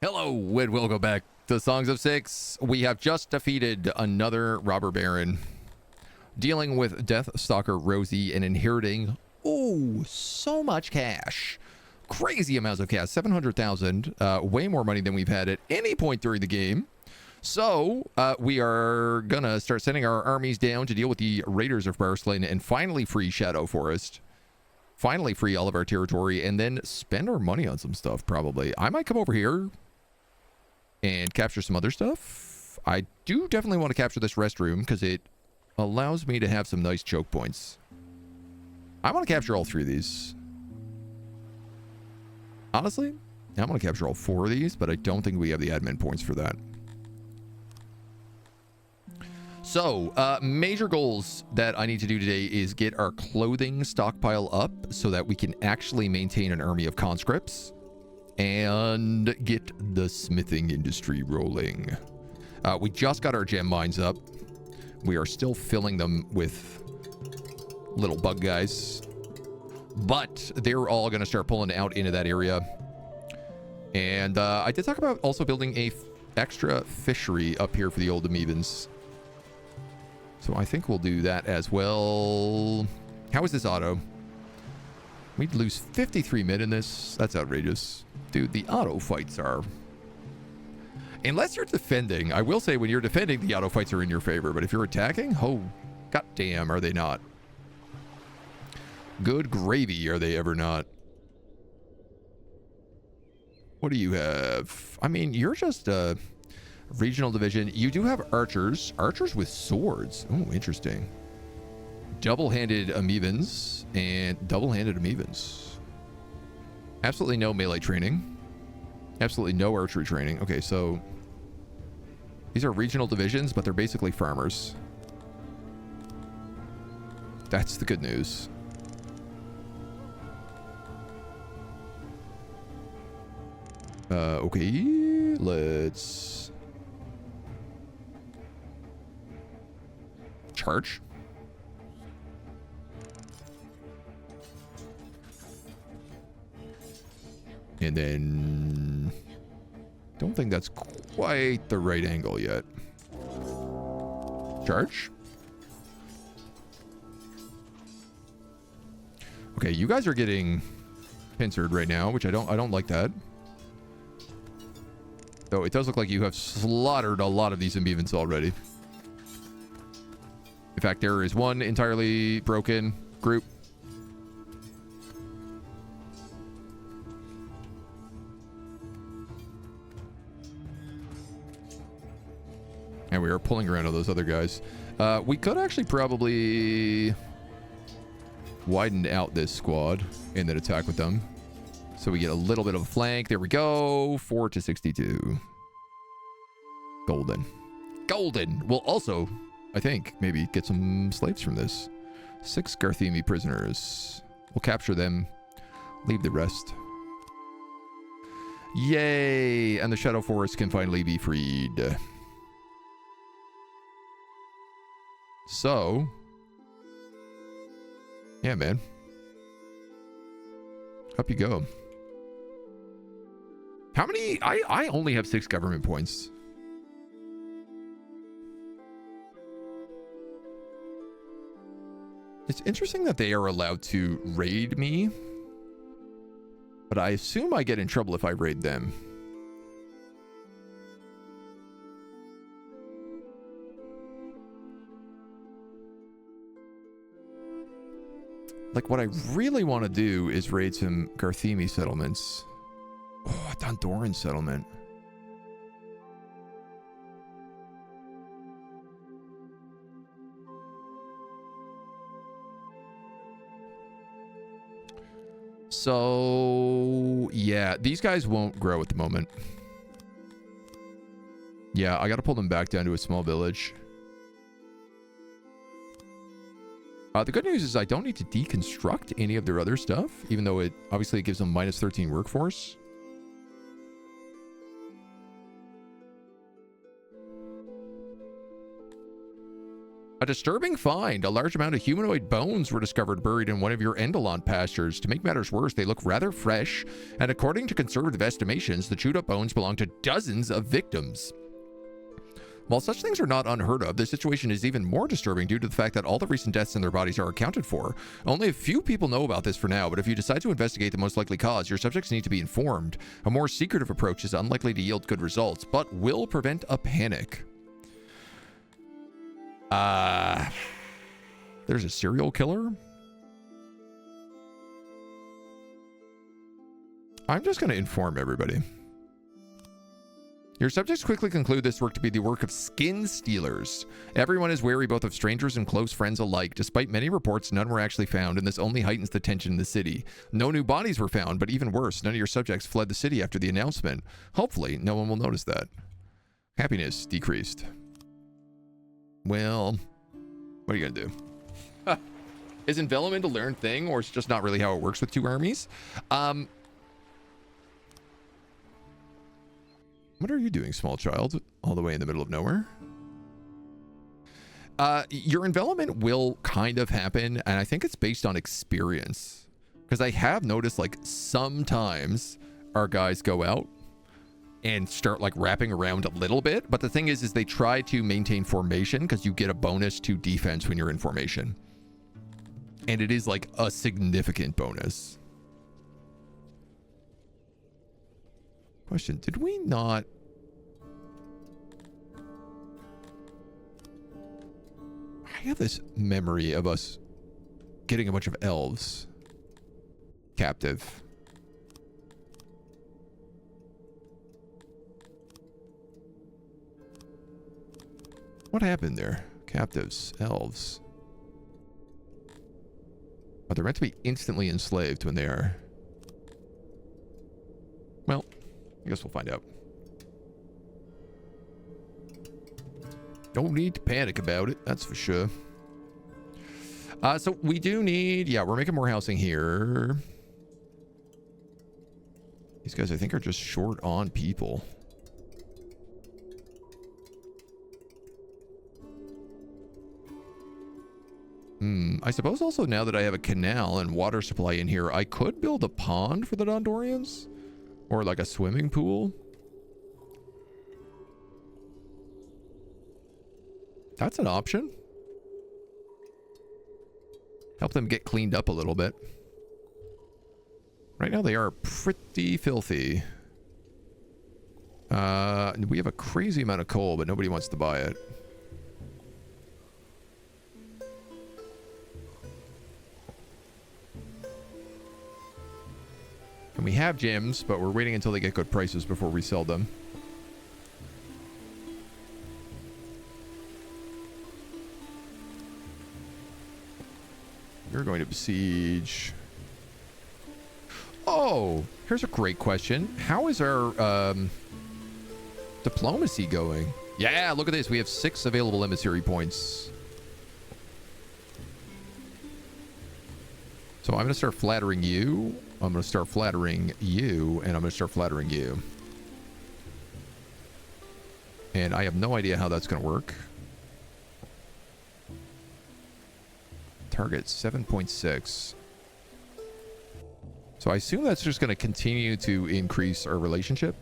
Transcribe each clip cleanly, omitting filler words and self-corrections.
Hello, and welcome back to Songs of Syx. We have just defeated another robber baron, dealing with Death Stalker Rosie and inheriting, so much cash. Crazy amounts of cash, 700,000, way more money than we've had at any point during the game. So, we are gonna start sending our armies down to deal with the Raiders of Barslane and finally free Shadow Forest. Finally free all of our territory and then spend our money on some stuff, probably. I might come over here and capture some other stuff. I do definitely want to capture this restroom because it allows me to have some nice choke points. I want to capture all three of these. Honestly, I want to capture all four of these, but I don't think we have the admin points for that. So, major goals that I need to do today is get our clothing stockpile up so that we can actually maintain an army of conscripts and get the smithing industry rolling. We just got our gem mines up. We are still filling them with little bug guys, but they're all going to start pulling out into that area. And I did talk about also building a extra fishery up here for the old Amebans. So I think we'll do that as well. How is this auto? We'd lose 53 mid in this. That's outrageous. Dude, the auto fights are... Unless you're defending, I will say when you're defending, the auto fights are in your favor. But if you're attacking, oh, goddamn, are they not? Good gravy, are they ever not? What do you have? I mean, you're just a regional division. You do have archers. Archers with swords. Oh, interesting. Double-handed Amebans and double-handed Amebans. Absolutely no melee training. Absolutely no archery training. Okay, so these are regional divisions, but they're basically farmers. That's the good news. Okay, let's charge. And then don't think that's quite the right angle yet. Charge. Okay, you guys are getting pincered right now, which I don't like that. Though it does look like you have slaughtered a lot of these Amebans already. In fact, there is one entirely broken group. And we are pulling around all those other guys. We could actually probably widen out this squad and then attack with them. So we get a little bit of a flank. There we go. 4 to 62. Golden. Golden. We'll also, I think, maybe get some slaves from this. 6 Garthemi prisoners. We'll capture them. Leave the rest. Yay! And the Shadow Forest can finally be freed. So, yeah, man. Up you go. How many? I only have 6 government points. It's interesting that they are allowed to raid me, but I assume I get in trouble if I raid them. Like, what I really want to do is raid some Garthemi settlements. Oh, a Dondoran settlement. So, yeah, these guys won't grow at the moment. Yeah, I got to pull them back down to a small village. The good news is I don't need to deconstruct any of their other stuff, even though it obviously gives them minus 13 workforce. A disturbing find. A large amount of humanoid bones were discovered buried in one of your Endolon pastures. To make matters worse, they look rather fresh, and according to conservative estimations, the chewed up bones belong to dozens of victims. While such things are not unheard of, the situation is even more disturbing due to the fact that all the recent deaths in their bodies are accounted for. Only a few people know about this for now, but if you decide to investigate the most likely cause, your subjects need to be informed. A more secretive approach is unlikely to yield good results, but will prevent a panic. There's a serial killer? I'm just going to inform everybody. Your subjects quickly conclude this work to be the work of skin stealers. Everyone is wary both of strangers and close friends alike. Despite many reports, none were actually found, and this only heightens the tension in the city. No new bodies were found, but even worse, none of your subjects fled the city after the announcement. Hopefully, no one will notice that. Happiness decreased. Well, what are you gonna do? Is envelopment a learned thing, or it's just not really how it works with two armies? What are you doing, small child? All the way in the middle of nowhere? Your envelopment will kind of happen, and I think it's based on experience. Because I have noticed, like, sometimes our guys go out and start, like, wrapping around a little bit. But the thing is they try to maintain formation, because you get a bonus to defense when you're in formation. And it is, like, a significant bonus. Question, did we not... I have this memory of us getting a bunch of elves captive. What happened there? Captives, elves. Oh, they're meant to be instantly enslaved when they are... Well... I guess we'll find out. Don't need to panic about it, that's for sure. So we do need... Yeah, we're making more housing here. These guys, I think, are just short on people. I suppose also now that I have a canal and water supply in here, I could build a pond for the Dondorians. Or like a swimming pool. That's an option. Help them get cleaned up a little bit. Right now they are pretty filthy. We have a crazy amount of coal, but nobody wants to buy it. And we have gems, but we're waiting until they get good prices before we sell them. You're going to besiege. Oh, here's a great question. How is our diplomacy going? Yeah, look at this. We have 6 available emissary points. So I'm going to start flattering you. I'm going to start flattering you, and I'm going to start flattering you. And I have no idea how that's going to work. Target 7.6. So I assume that's just going to continue to increase our relationship.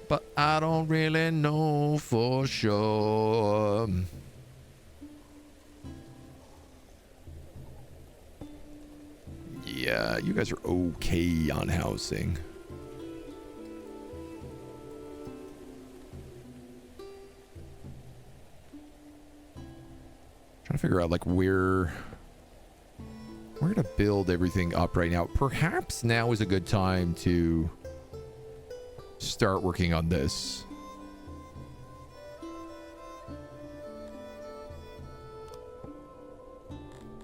But I don't really know for sure. Yeah, you guys are okay on housing. Trying to figure out like where to build everything up right now. Perhaps now is a good time to start working on this.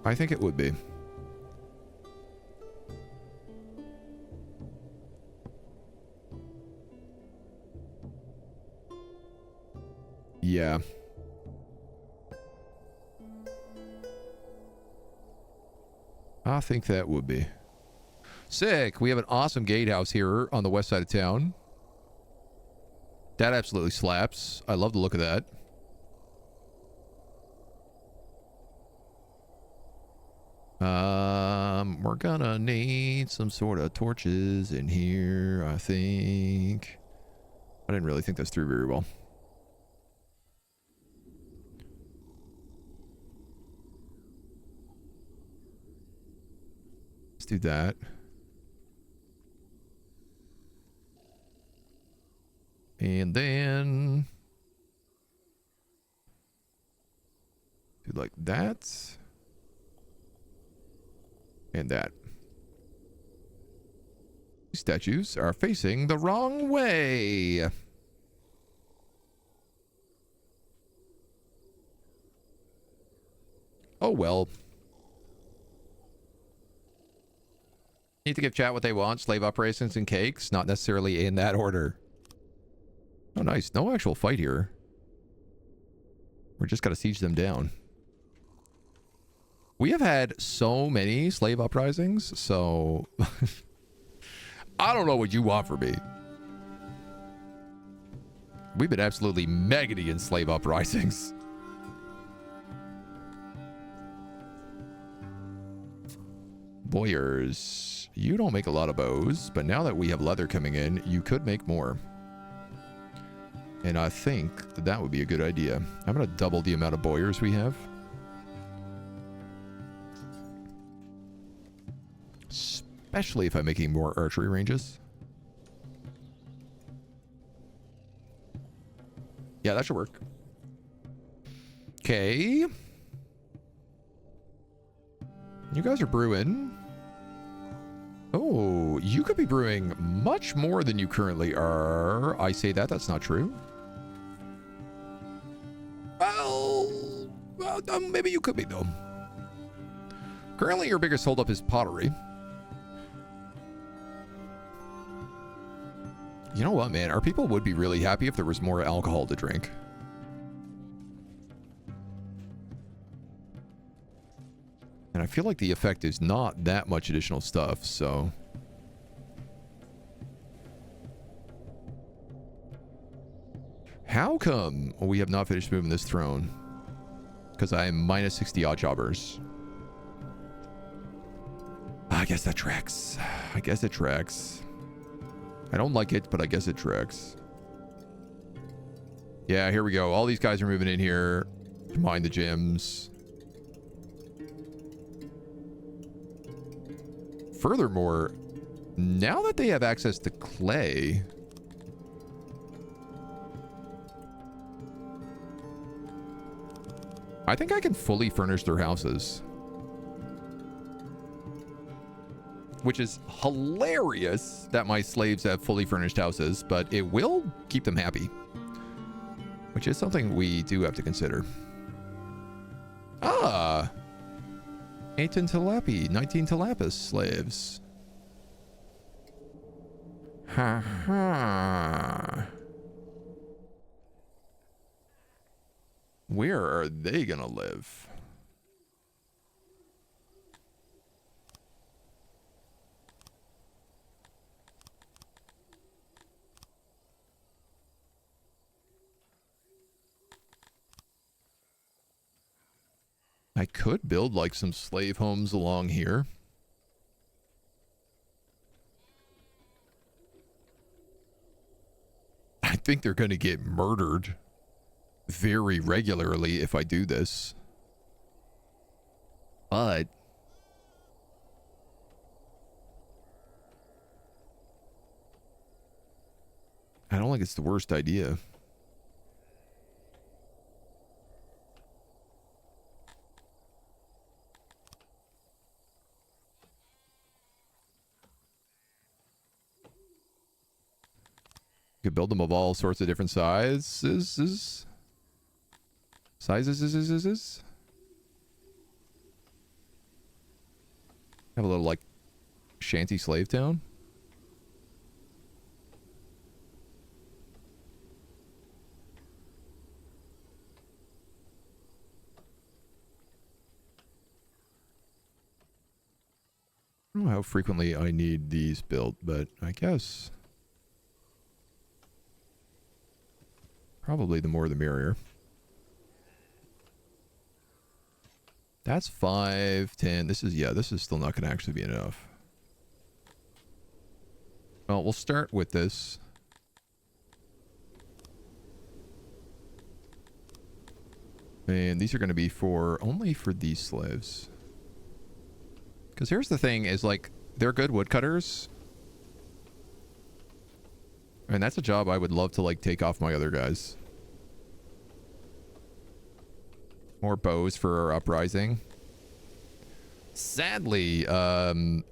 I think it would be. Yeah. I think that would be. Sick. We have an awesome gatehouse here on the west side of town. That absolutely slaps. I love the look of that. We're gonna need some sort of torches in here, I think. I didn't really think this through very well. Let's do that. And then do like that. And that. These statues are facing the wrong way. Oh well. Need to give chat what they want. Slave operations and cakes. Not necessarily in that order. Oh, nice. No actual fight here. We're just gotta siege them down. We have had so many slave uprisings, so... I don't know what you want from me. We've been absolutely megany in slave uprisings. Boyers, you don't make a lot of bows, but now that we have leather coming in, you could make more. And I think that that would be a good idea. I'm going to double the amount of boyers we have. Especially if I'm making more archery ranges. Yeah, that should work. Okay. You guys are brewing. Oh, you could be brewing much more than you currently are. I say that, that's not true. Well, maybe you could be, though. Currently, your biggest holdup is pottery. You know what, man? Our people would be really happy if there was more alcohol to drink. And I feel like the effect is not that much additional stuff, so... How come we have not finished moving this throne? Because I am minus 60 odd jobbers. I guess that tracks. I guess it tracks. I don't like it, but I guess it tracks. Yeah, here we go. All these guys are moving in here to mine the gems. Furthermore, now that they have access to clay... I think I can fully furnish their houses. Which is hilarious that my slaves have fully furnished houses, but it will keep them happy. Which is something we do have to consider. Ah! 18 Tilapi, 19 Tilapis slaves. Ha ha. Where are they gonna live? I could build like some slave homes along here. I think they're gonna get murdered very regularly if I do this. But I don't think it's the worst idea. You could build them of all sorts of different sizes. Have a little like shanty slave town. I don't know how frequently I need these built, but I guess probably the more the merrier. That's 5, 10. This is, yeah, this is still not going to actually be enough. Well, we'll start with this. And these are going to be for, only for these slaves. Because here's the thing is, like, they're good woodcutters. And that's a job I would love to, like, take off my other guys. More bows for our uprising. Sadly, I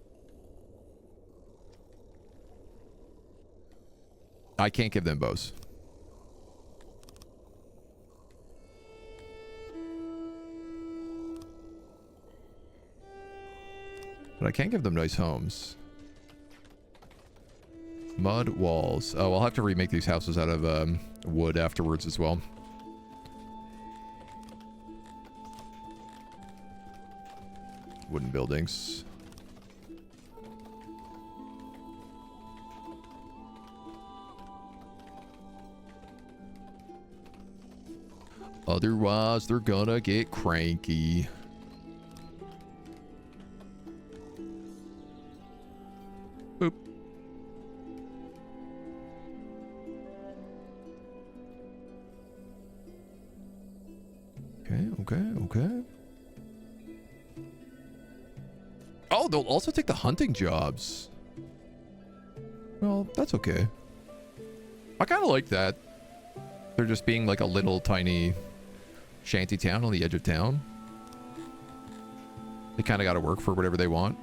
can't give them bows. But I can give them nice homes. Mud walls. Oh, I'll have to remake these houses out of wood afterwards as well. Wooden buildings. Otherwise, they're gonna get cranky. Boop. Okay. Oh, they'll also take the hunting jobs. Well, that's okay. I kind of like that. They're just being like a little tiny shanty town on the edge of town. They kind of got to work for whatever they want.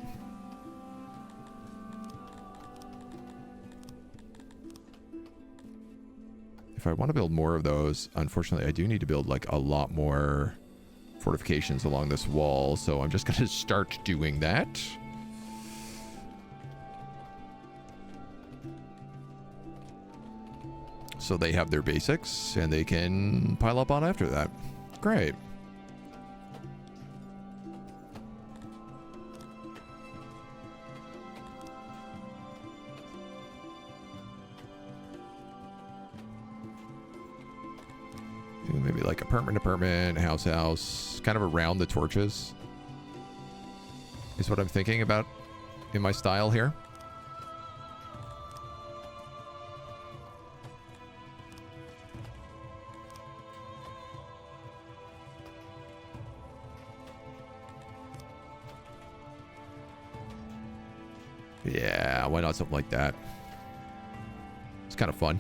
If I want to build more of those, unfortunately, I do need to build like a lot more fortifications along this wall. So I'm just going to start doing that. So they have their basics and they can pile up on after that. Great. Maybe like apartment, house, kind of around the torches is what I'm thinking about in my style here. Yeah, why not something like that? It's kind of fun.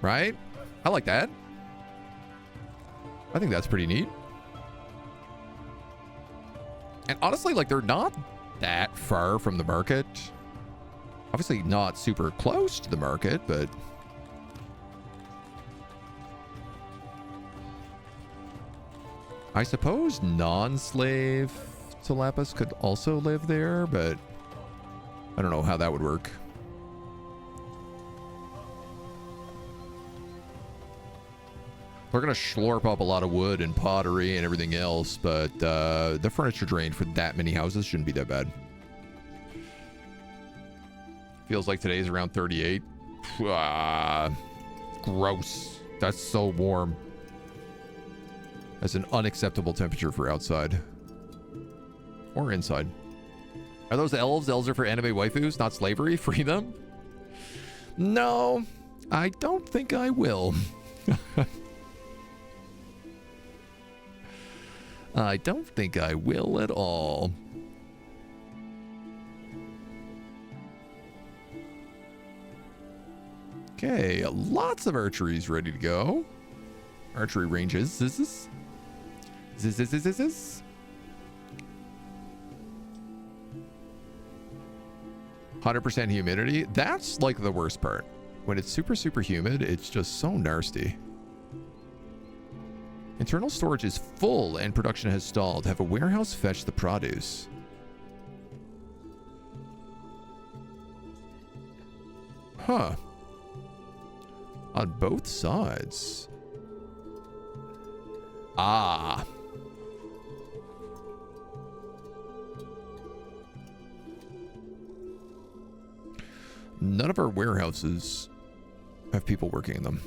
Right? I like that. I think that's pretty neat. And honestly, like, they're not that far from the market. Obviously not super close to the market, but... I suppose non-slave Tilapas could also live there, but... I don't know how that would work. We're going to slurp up a lot of wood and pottery and everything else, but the furniture drain for that many houses shouldn't be that bad. Feels like today's around 38. Gross. That's so warm. That's an unacceptable temperature for outside. Or inside. Are those elves? Elves are for anime waifus, not slavery. Free them? No, I don't think I will. I don't think I will at all. Okay, lots of archeries ready to go. Archery ranges. This. 100% humidity. That's like the worst part. When it's super, super humid, it's just so nasty. Internal storage is full and production has stalled. Have a warehouse fetch the produce. Huh. On both sides. Ah. None of our warehouses have people working in them.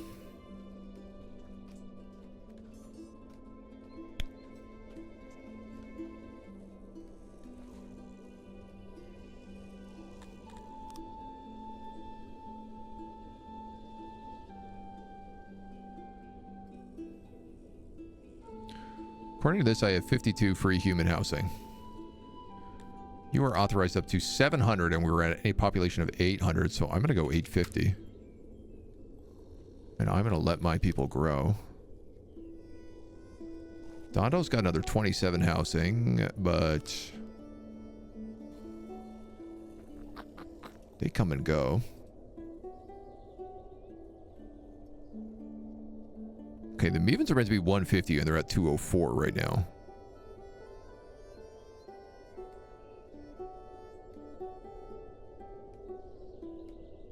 According to this, I have 52 free human housing. You are authorized up to 700, and we're at a population of 800, so I'm going to go 850. And I'm going to let my people grow. Dondo's got another 27 housing, but they come and go. Okay, the Mevans are meant to be 150, and they're at 204 right now.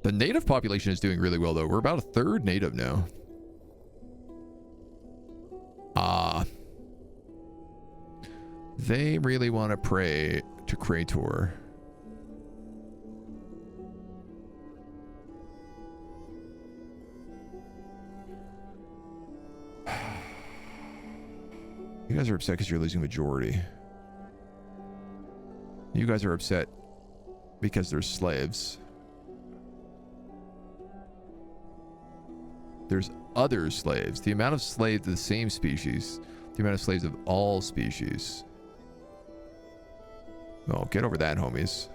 The native population is doing really well, though. We're about a third native now. They really want to pray to Krator. You guys are upset because you're losing majority. You guys are upset because there's slaves. There's other slaves. The amount of slaves of the same species. The amount of slaves of all species. Well, get over that, homies.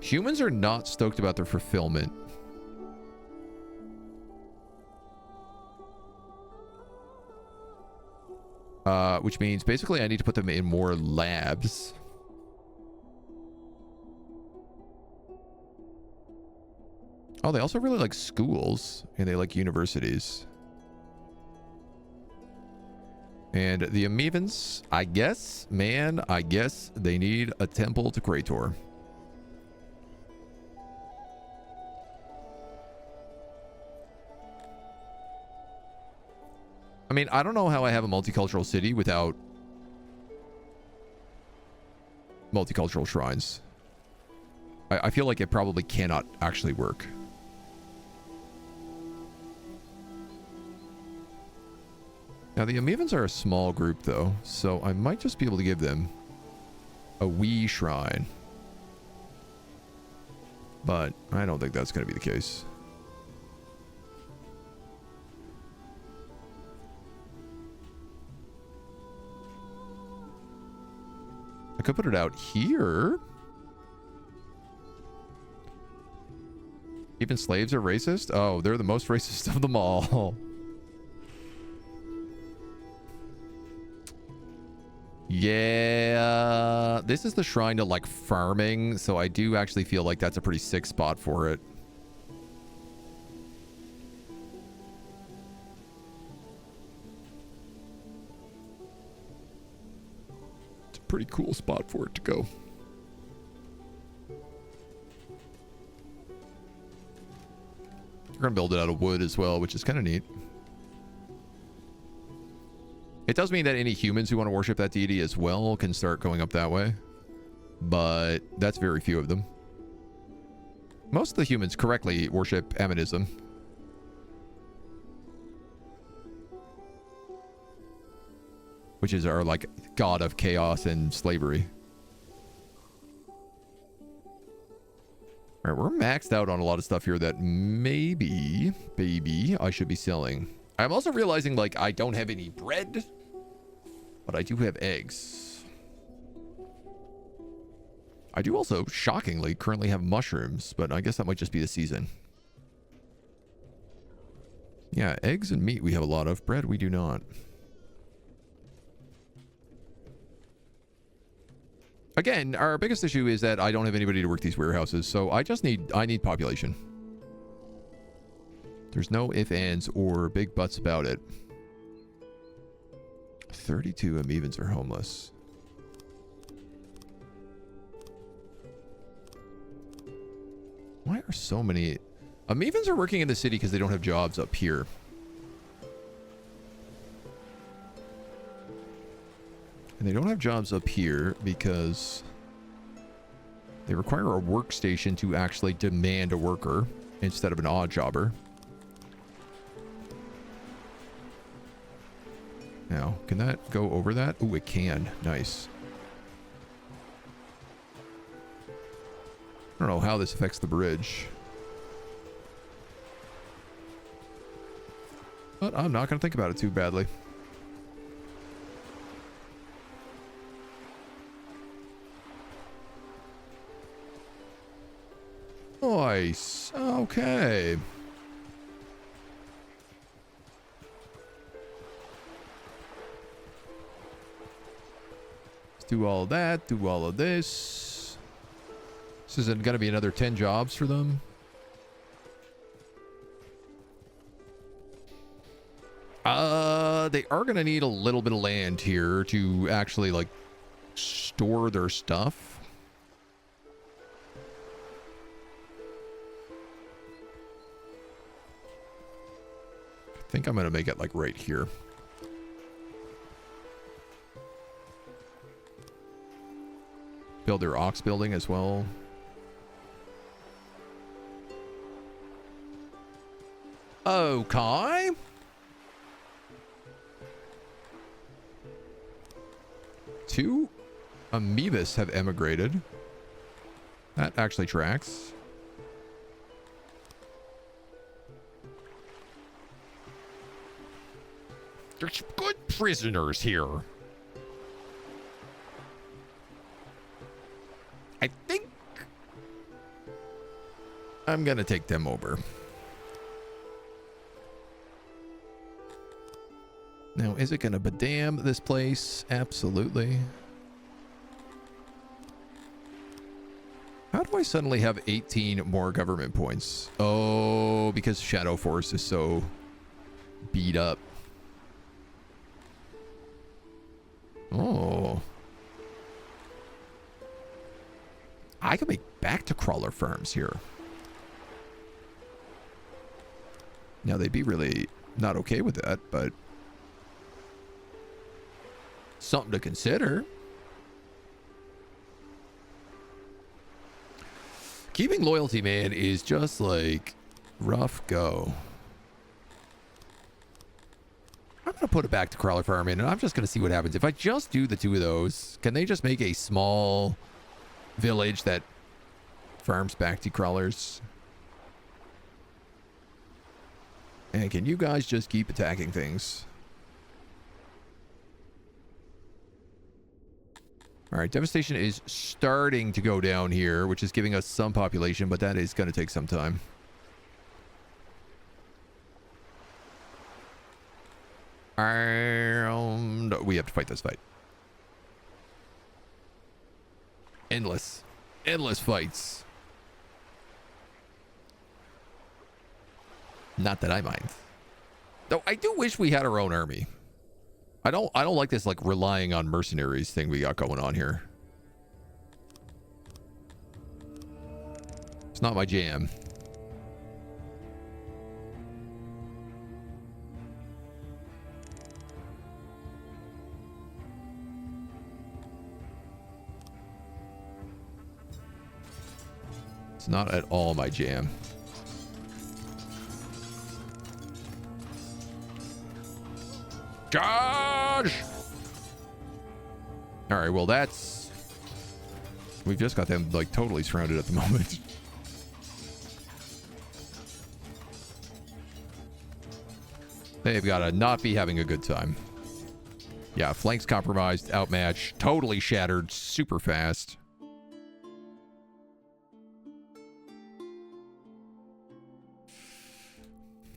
Humans are not stoked about their fulfillment. Which means basically I need to put them in more labs. Oh, they also really like schools, and they like universities. And the Amevans, I guess they need a temple to Krator. I mean, I don't know how I have a multicultural city without multicultural shrines. I feel like it probably cannot actually work. Now, the Amevans are a small group, though, so I might just be able to give them a wee shrine. But I don't think that's going to be the case. I could put it out here. Even slaves are racist? Oh, they're the most racist of them all. Yeah, this is the shrine to like farming, so I do actually feel like that's a pretty sick spot for it. It's a pretty cool spot for it to go. We're gonna build it out of wood as well, which is kind of neat. It does mean that any humans who want to worship that deity as well can start going up that way. But that's very few of them. Most of the humans correctly worship Amenism. Which is our, like, god of chaos and slavery. Alright, we're maxed out on a lot of stuff here that maybe I should be selling. I'm also realizing, like, I don't have any bread, but I do have eggs. I do also, shockingly, currently have mushrooms, but I guess that might just be the season. Yeah, eggs and meat we have a lot of. Bread we do not. Again, our biggest issue is that I don't have anybody to work these warehouses, so I need population. There's no ifs, ands, or big buts about it. 32 Amevans are homeless. Why are so many... Amevans are working in the city because they don't have jobs up here. And they don't have jobs up here because they require a workstation to actually demand a worker instead of an odd jobber. Now, can that go over that? Oh, it can. Nice. I don't know how this affects the bridge. But I'm not going to think about it too badly. Nice. Okay. Let's do all of that. Do all of this. This isn't going to be another 10 jobs for them. They are going to need a little bit of land here to actually, like, store their stuff. I think I'm going to make it, like, right here. Build their ox building as well. Okay. Two amoebas have emigrated. That actually tracks. There's good prisoners here. I think I'm gonna take them over. Now, is it gonna badam this place? Absolutely. How do I suddenly have 18 more government points? Oh, because Shadow Force is so beat up. Oh. I can make back to crawler farms here. Now, they'd be really not okay with that, but something to consider. Keeping loyalty, man, is just like rough go. I'm going to put it back to crawler farm in, and I'm just going to see what happens. If I just do the two of those, can they just make a small village that farms back to crawlers? And can you guys just keep attacking things? All right, devastation is starting to go down here, which is giving us some population, but that is going to take some time. And we have to fight this fight. Endless fights. Not that I mind. Though I do wish we had our own army. I don't like this, like, relying on mercenaries thing we got going on here. It's not my jam. It's not at all my jam. Charge! All right, well, that's... We've just got them, like, totally surrounded at the moment. They've got to not be having a good time. Yeah, flanks compromised, outmatched, totally shattered, super fast.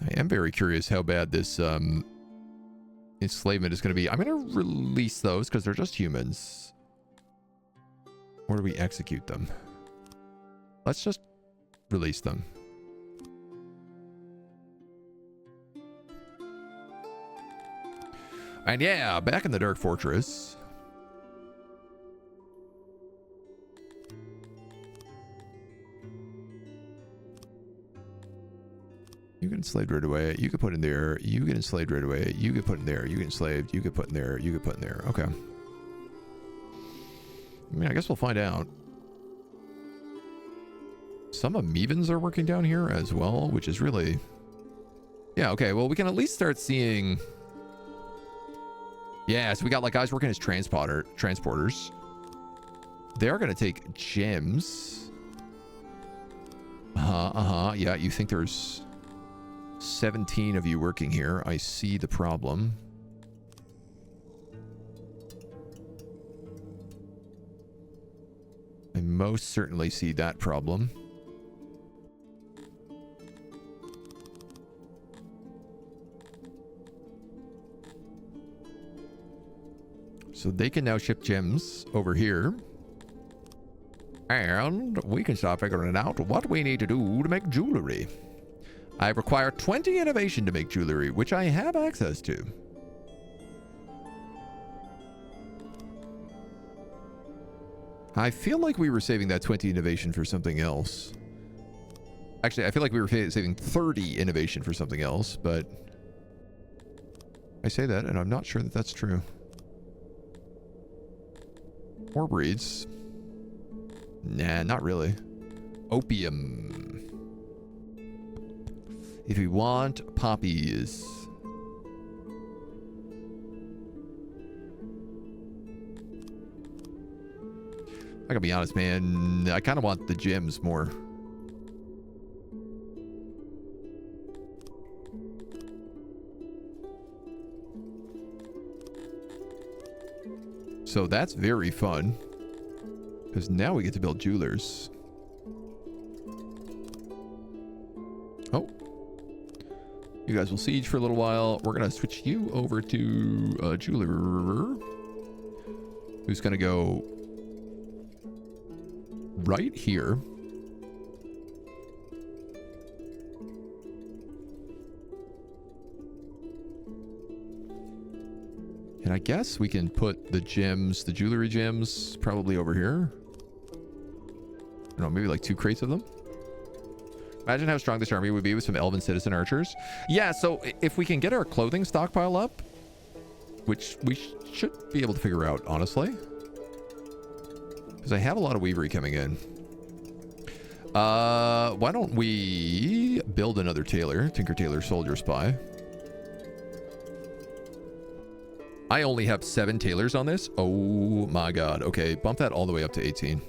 I am very curious how bad this enslavement is going to be. I'm going to release those because they're just humans. Or do we execute them? Let's just release them. And yeah, back in the Dark Fortress. You get enslaved right away. You could put in there. You get enslaved right away. You get put in there. You get enslaved. You get put in there. You get put in there. Okay. I mean, I guess we'll find out. Some Amebans are working down here as well, which is really... Yeah, okay, well, we can at least start seeing... Yeah, so we got, like, guys working as transporters. They are going to take gems. Yeah, you think there's 17 of you working here. I see the problem. I most certainly see that problem. So they can now ship gems over here. And we can start figuring out what we need to do to make jewelry. I require 20 innovation to make jewelry, which I have access to. I feel like we were saving that 20 innovation for something else. Actually, I feel like we were saving 30 innovation for something else, but I say that and I'm not sure that that's true. More breeds. Nah, not really. Opium. If we want poppies. I gotta be honest, man. I kind of want the gems more. So that's very fun. Because now we get to build jewelers. Oh. You guys will siege for a little while. We're going to switch you over to a jeweler. Who's going to go right here. And I guess we can put the gems, the jewelry gems, probably over here. I don't know, maybe like 2 crates of them. Imagine how strong this army would be with some elven citizen archers. Yeah, so if we can get our clothing stockpile up, which we should be able to figure out, honestly. Because I have a lot of weavery coming in. Why don't we build another tailor, Tinker Tailor Soldier Spy. I only have 7 tailors on this. Oh my god. Okay, bump that all the way up to 18.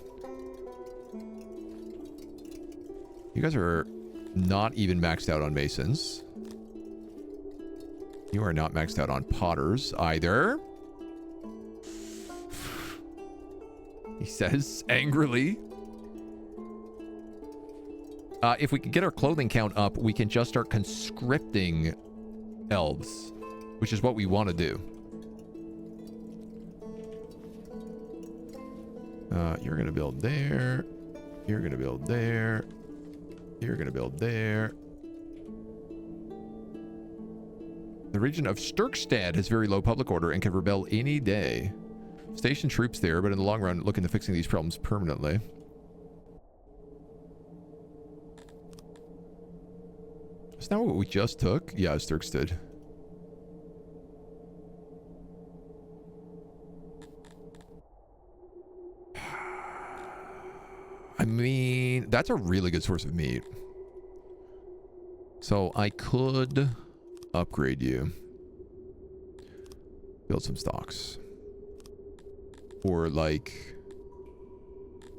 You guys are not even maxed out on masons. You are not maxed out on potters either. He says angrily. If we can get our clothing count up, we can just start conscripting elves, which is what we want to do. You're going to build there. You're going to build there. You're going to build there. The region of Sturkstad has very low public order and can rebel any day. Station troops there, but in the long run, look into fixing these problems permanently. Isn't that what we just took? Yeah, Sturkstad. I mean, that's a really good source of meat. So I could upgrade you. Build some stocks. Or like,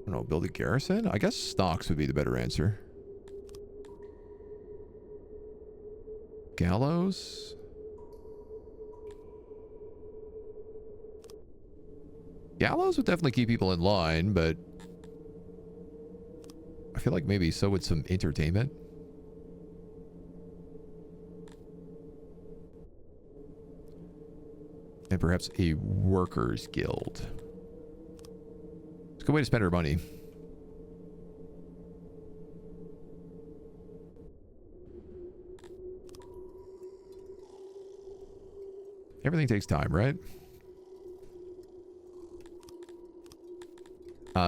I don't know, build a garrison? I guess stocks would be the better answer. Gallows? Gallows would definitely keep people in line, but I feel like maybe so would some entertainment. And perhaps a workers' guild. It's a good way to spend our money. Everything takes time, right?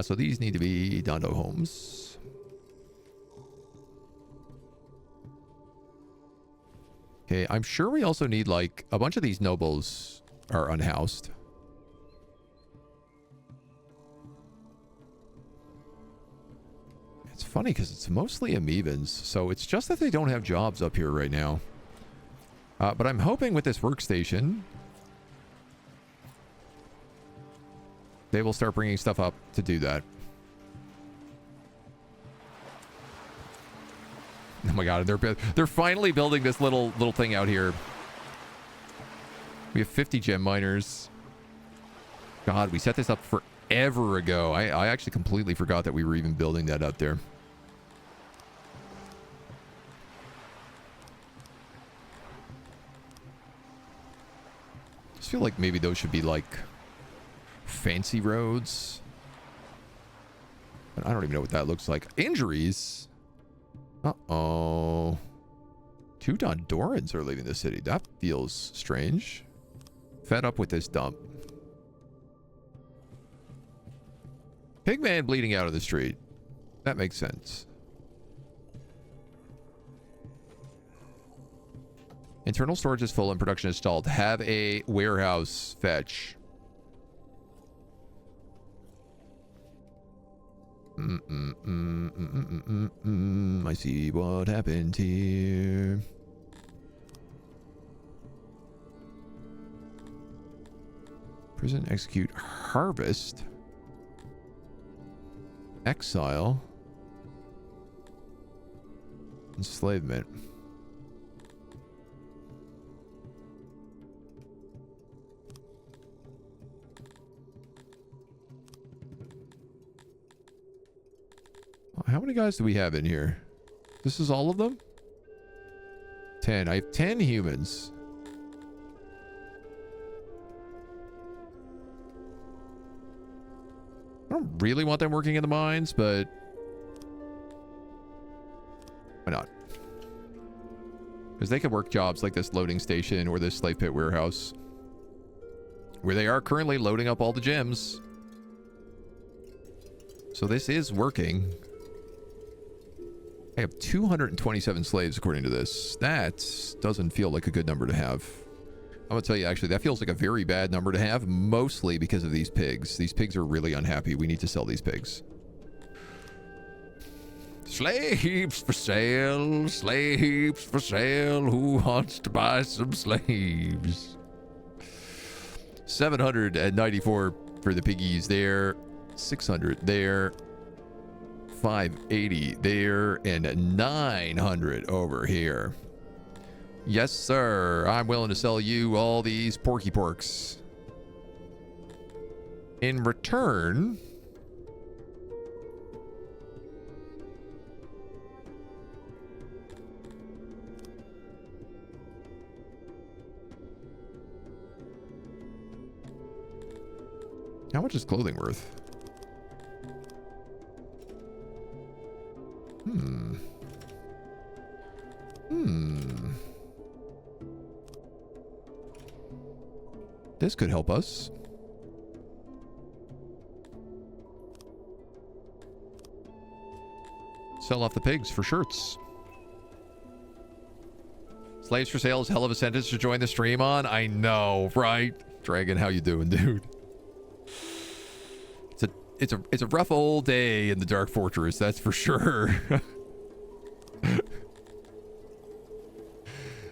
So these need to be Dondo homes. Okay, I'm sure we also need, like, a bunch of these nobles are unhoused. funny because it's mostly amoebans, so it's just that they don't have jobs up here right now. But I'm hoping with this workstation, they will start bringing stuff up to do that. Oh my god, they're finally building this little thing out here. We have 50 gem miners. God, we set this up forever ago. I actually completely forgot that we were even building that out there. I just feel like maybe those should be like fancy roads. But I don't even know what that looks like. Injuries? Uh-oh. 2 Dondorans are leaving the city. That feels strange. Fed up with this dump. Pigman bleeding out of the street. That makes sense. Internal storage is full and production is stalled. Have a warehouse fetch. I see what happened here. Prison, execute, harvest, exile, enslavement. How many guys do we have in here? This is all of them? 10. I have 10 humans. I don't really want them working in the mines, but why not? Because they could work jobs like this loading station or this slave pit warehouse, where they are currently loading up all the gems. So this is working. I have 227 slaves according to this. That doesn't feel like a good number to have. I'm gonna tell you, actually, that feels like a very bad number to have, mostly because of these pigs. These pigs are really unhappy. We need to sell these pigs. Slaves for sale, slaves for sale. Who wants to buy some slaves? 794 for the piggies there. 600 there. 580 there, and 900 over here. Yes, sir. I'm willing to sell you all these porky porks. In return, how much is clothing worth? This could help us. Sell off the pigs for shirts. Slaves for sale is hell of a sentence to join the stream on. I know, right? Dragon, how you doing, dude? It's a rough old day in the Dark Fortress, that's for sure.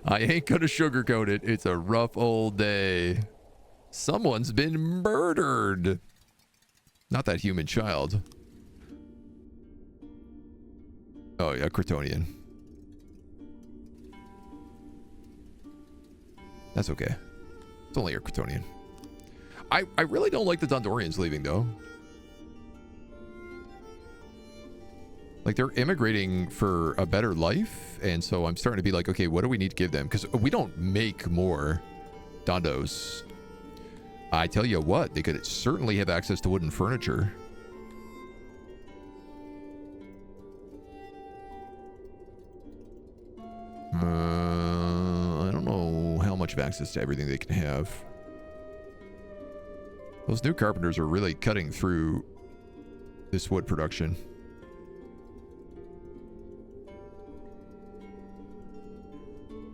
I ain't gonna sugarcoat it. It's a rough old day. Someone's been murdered. Not that human child. Oh yeah, Kryptonian. That's okay. It's only a Kryptonian. I really don't like the Dondorians leaving though. Like, they're immigrating for a better life, and so I'm starting to be like, okay, what do we need to give them? Because we don't make more Dondos. I tell you what, they could certainly have access to wooden furniture. I don't know how much of access to everything they can have. Those new carpenters are really cutting through this wood production.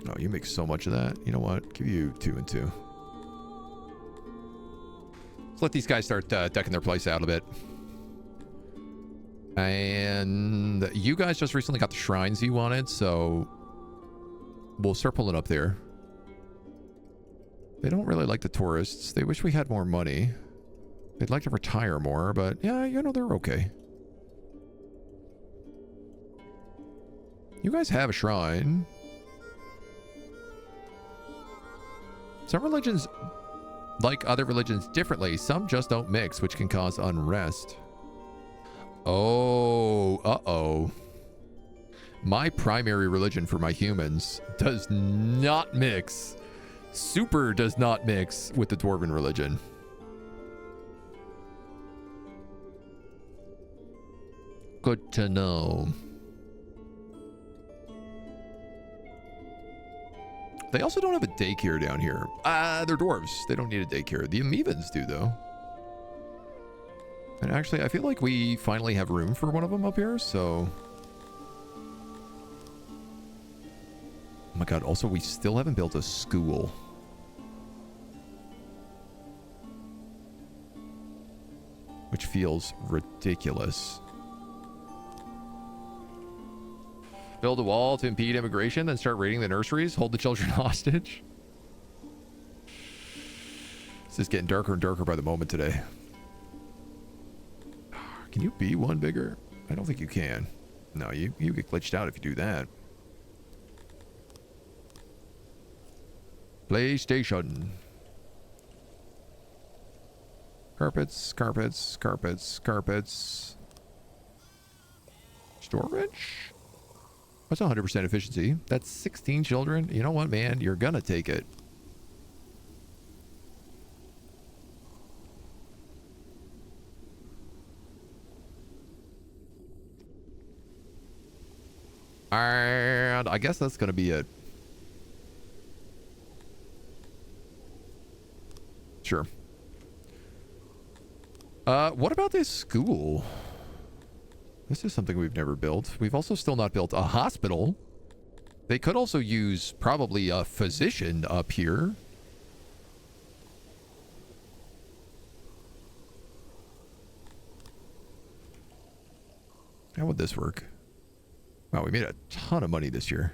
Oh, you make so much of that. You know what? Give you 2 and 2. Let's let these guys start decking their place out a bit. And you guys just recently got the shrines you wanted, so we'll start pulling up there. They don't really like the tourists. They wish we had more money. They'd like to retire more, but yeah, you know, they're okay. You guys have a shrine. Some religions like other religions differently. Some just don't mix, which can cause unrest. Oh, uh-oh. My primary religion for my humans does not mix. Super does not mix with the dwarven religion. Good to know. They also don't have a daycare down here. They're dwarves. They don't need a daycare. The Amevans do, though. And actually, I feel like we finally have room for one of them up here, so... Oh my god, also, we still haven't built a school. Which feels ridiculous. Build a wall to impede immigration, then start raiding the nurseries, hold the children hostage. This is getting darker and darker by the moment today. Can you be one bigger? I don't think you can. No, you get glitched out if you do that. PlayStation. Carpets, carpets, carpets, carpets. Storage? That's 100% efficiency. That's 16 children. You know what, man? You're gonna take it. And I guess that's gonna be it. Sure. What about this school? This is something we've never built. We've also still not built a hospital. They could also use probably a physician up here. How would this work? Wow, we made a ton of money this year.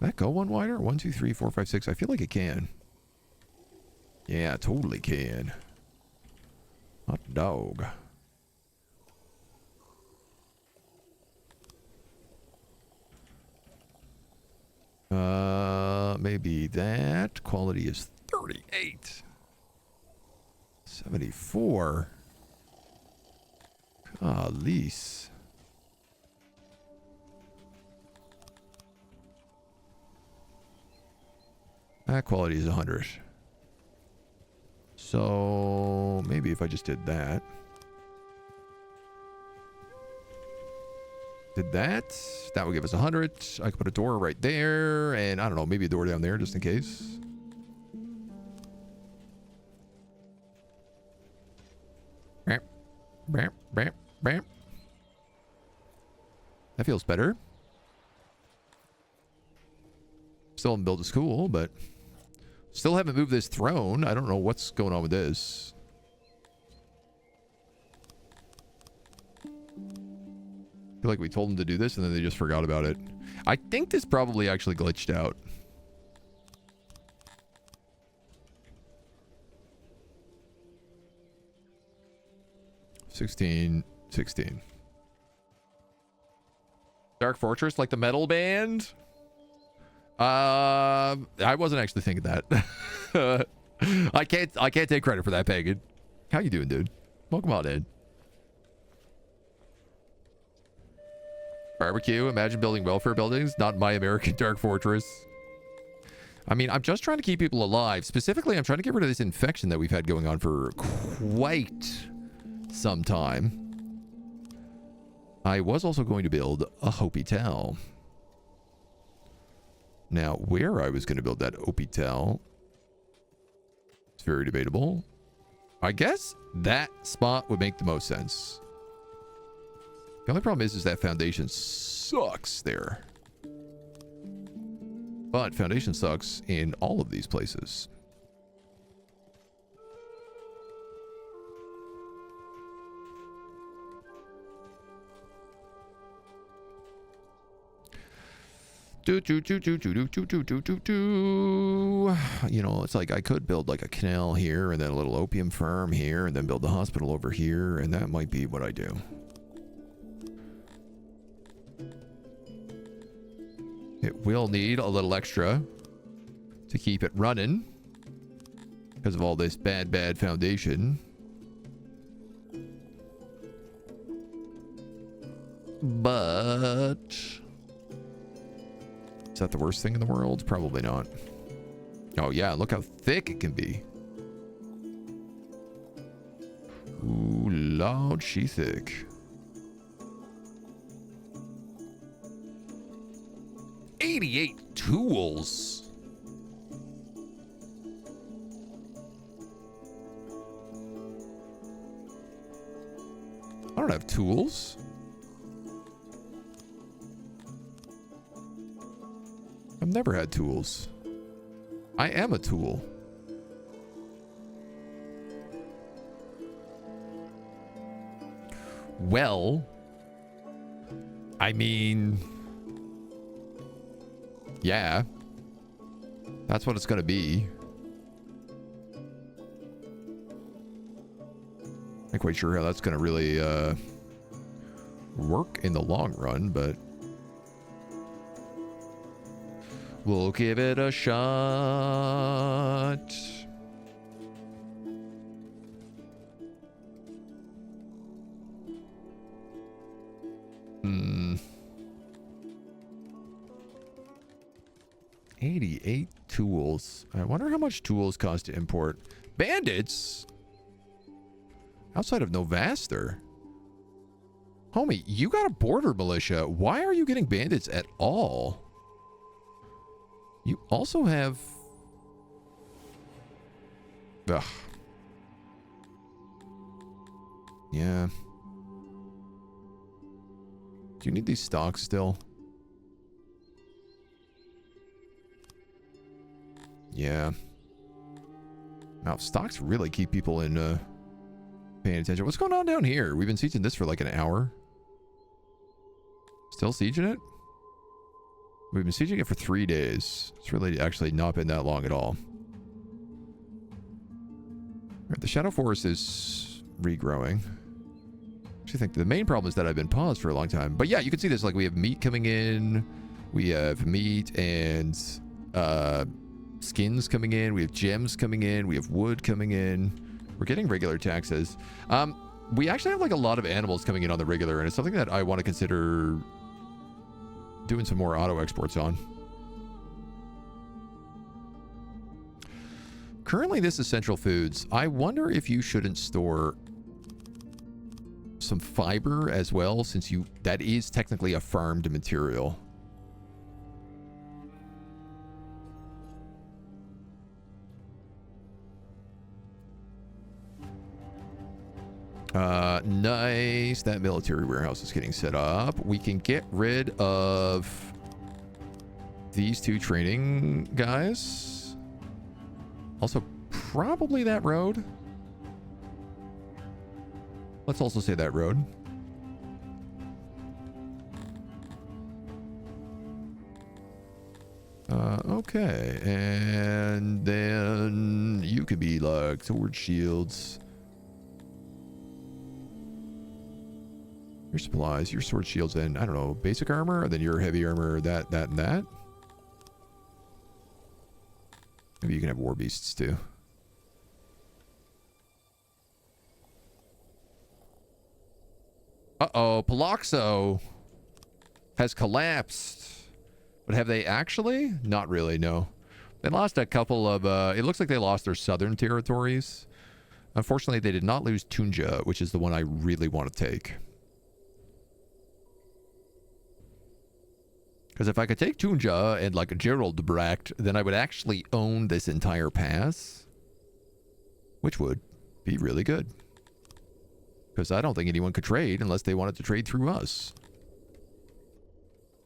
That go one wider? 1, 2, 3, 4, 5, 6. I feel like it can. Yeah, totally can. Hot dog. Maybe that. Quality is 38. 74. Lease. That quality is 100. So maybe if I just did that. Did that. That would give us 100. I could put a door right there. And I don't know, maybe a door down there just in case. Bam, bam, bam, bam. That feels better. Still haven't built a school, but still haven't moved this throne. I don't know what's going on with this. I feel like we told them to do this and then they just forgot about it. I think this probably actually glitched out. $16, $16. Dark Fortress, like the metal band? I wasn't actually thinking that. I can't take credit for that, Pagan. How you doing, dude? Welcome on in. Barbecue, imagine building welfare buildings, not My American Dark Fortress. I mean, I'm just trying to keep people alive. Specifically, I'm trying to get rid of this infection that we've had going on for quite some time. I was also going to build a hospital. Now, where I was going to build that hospital, it's very debatable. I guess that spot would make the most sense. The only problem is that foundation sucks there. But foundation sucks in all of these places. Do, do, do, do, do, do, do, do, do, do, do. You know, it's like I could build like a canal here and then a little opium farm here and then build the hospital over here, and that might be what I do. It will need a little extra to keep it running because of all this bad foundation. But is that the worst thing in the world? Probably not. Oh yeah, look how thick it can be. Ooh, Lord, she thick. 88 tools. I don't have tools. I've never had tools. I am a tool. Well, I mean, yeah, that's what it's going to be. Not quite sure how that's going to really work in the long run, but we'll give it a shot. Hmm. 88 tools. I wonder how much tools cost to import. Bandits? Outside of Novaster? Homie, you got a border militia. Why are you getting bandits at all? You also have... Ugh. Yeah. Do you need these stocks still? Yeah. Now, stocks really keep people in paying attention. What's going on down here? We've been sieging this for like an hour. Still sieging it? We've been sieging it for 3 days. It's really actually not been that long at all. Right, the Shadow Forest is regrowing. I actually think the main problem is that I've been paused for a long time. But yeah, you can see this. Like, we have meat coming in. We have meat and skins coming in. We have gems coming in. We have wood coming in. We're getting regular taxes. We actually have like a lot of animals coming in on the regular, and it's something that I want to consider doing some more auto exports on. Currently, this is Central Foods. I wonder if you shouldn't store some fiber as well, since that is technically a farmed material. Nice. That military warehouse is getting set up. We can get rid of these two training guys. Also, probably that road. Let's also say that road. Okay. And then you could be like sword shields. Your supplies, your sword shields, and I don't know, basic armor, and then your heavy armor, that, and that. Maybe you can have war beasts too. Uh-oh, Paloxo has collapsed. But have they actually? Not really, no. They lost a couple of, it looks like they lost their southern territories. Unfortunately, they did not lose Tunja, which is the one I really want to take. Because if I could take Tunja and like Gerald Bracht, then I would actually own this entire pass. Which would be really good. Because I don't think anyone could trade unless they wanted to trade through us.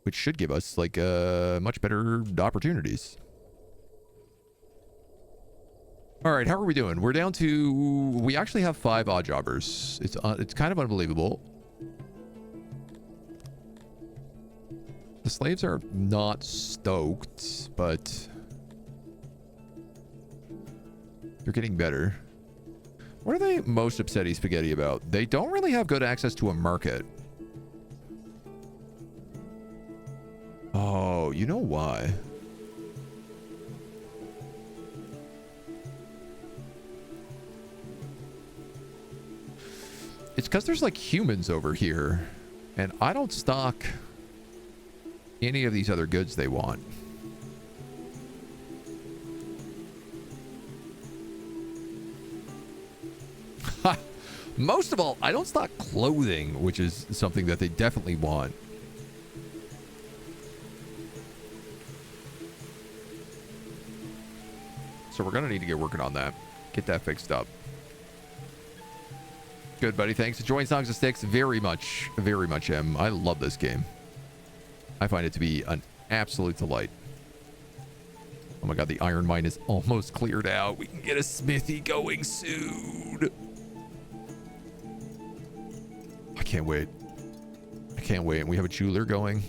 Which should give us like much better opportunities. Alright, how are we doing? We're down to... We actually have 5 odd jobbers. It's kind of unbelievable. The slaves are not stoked, but they're getting better. What are they most upsetty spaghetti about? They don't really have good access to a market. Oh, you know why? It's because there's like humans over here, and I don't stock any of these other goods they want. Most of all, I don't stock clothing, which is something that they definitely want. So we're going to need to get working on that. Get that fixed up. Good, buddy. Thanks. Enjoying Songs of Syx very much, Em. I love this game. I find it to be an absolute delight. Oh my god, the iron mine is almost cleared out. We can get a smithy going soon. I can't wait. I can't wait. And we have a jeweler going.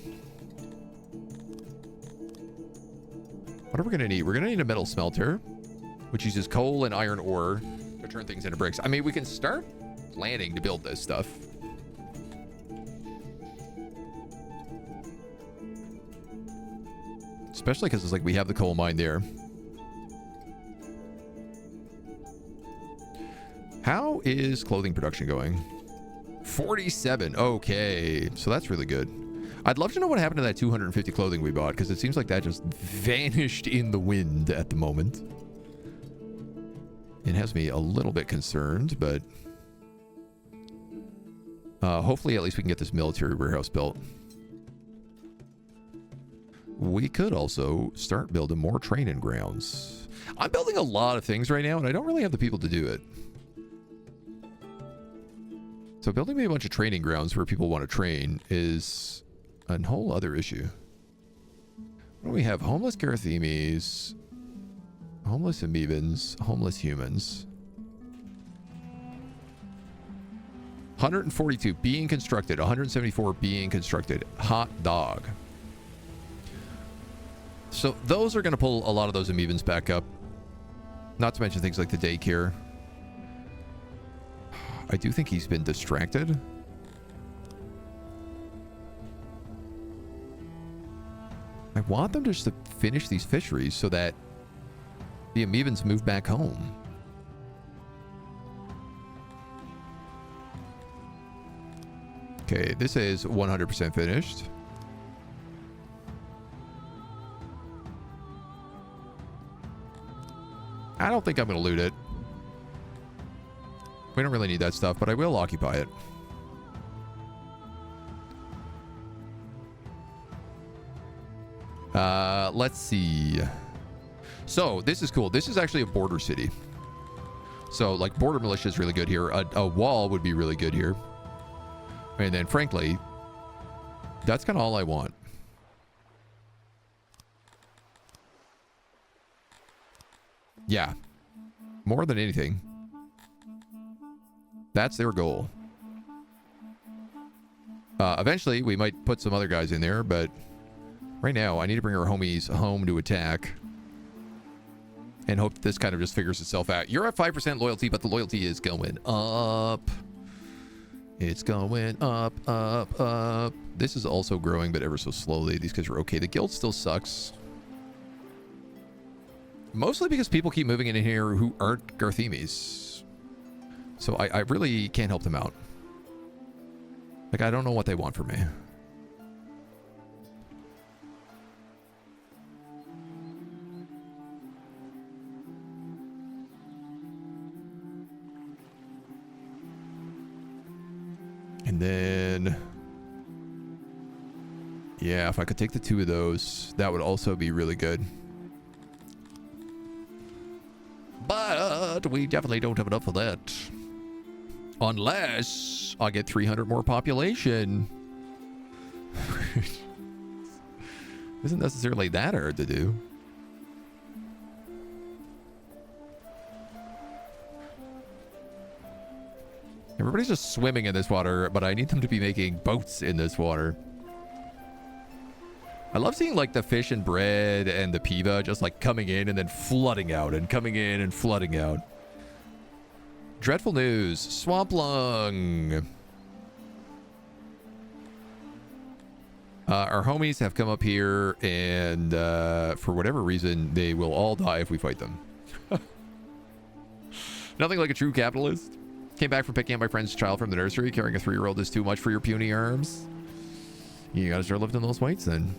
What are we going to need? We're going to need a metal smelter, which uses coal and iron ore to turn things into bricks. I mean, we can start planning to build this stuff. Especially because it's like we have the coal mine there. How is clothing production going? 47. Okay. So that's really good. I'd love to know what happened to that 250 clothing we bought, because it seems like that just vanished in the wind at the moment. It has me a little bit concerned, but hopefully at least we can get this military warehouse built. We could also start building more training grounds. I'm building a lot of things right now, and I don't really have the people to do it. So building me a bunch of training grounds where people want to train is a whole other issue. What do we have? Homeless Garthemes, homeless amoebans, homeless humans. 142 being constructed, 174 being constructed. Hot dog. So those are going to pull a lot of those amoebans back up. Not to mention things like the daycare. I do think he's been distracted. I want them just to finish these fisheries so that the amoebans move back home. Okay, this is 100% finished. I don't think I'm going to loot it. We don't really need that stuff, but I will occupy it. Let's see. So, this is cool. This is actually a border city. So, like, border militia is really good here. A wall would be really good here. And then, frankly, that's kind of all I want. Yeah. More than anything. That's their goal. Eventually, we might put some other guys in there, but right now, I need to bring our homies home to attack. And hope this kind of just figures itself out. You're at 5% loyalty, but the loyalty is going up. It's going up, up, up. This is also growing, but ever so slowly. These guys are okay. The guild still sucks. Mostly because people keep moving in here who aren't Garthemes. So I really can't help them out. Like, I don't know what they want from me. And then, yeah, if I could take the two of those, that would also be really good. But we definitely don't have enough of that. Unless I get 300 more population. Isn't necessarily that hard to do. Everybody's just swimming in this water, but I need them to be making boats in this water. I love seeing like the fish and bread and the piva just like coming in and then flooding out and coming in and flooding out. Dreadful news. Swamp lung. Our homies have come up here and for whatever reason, they will all die if we fight them. Nothing like a true capitalist. Came back from picking up my friend's child from the nursery. Carrying a 3-year-old is too much for your puny arms. You gotta start lifting those weights then.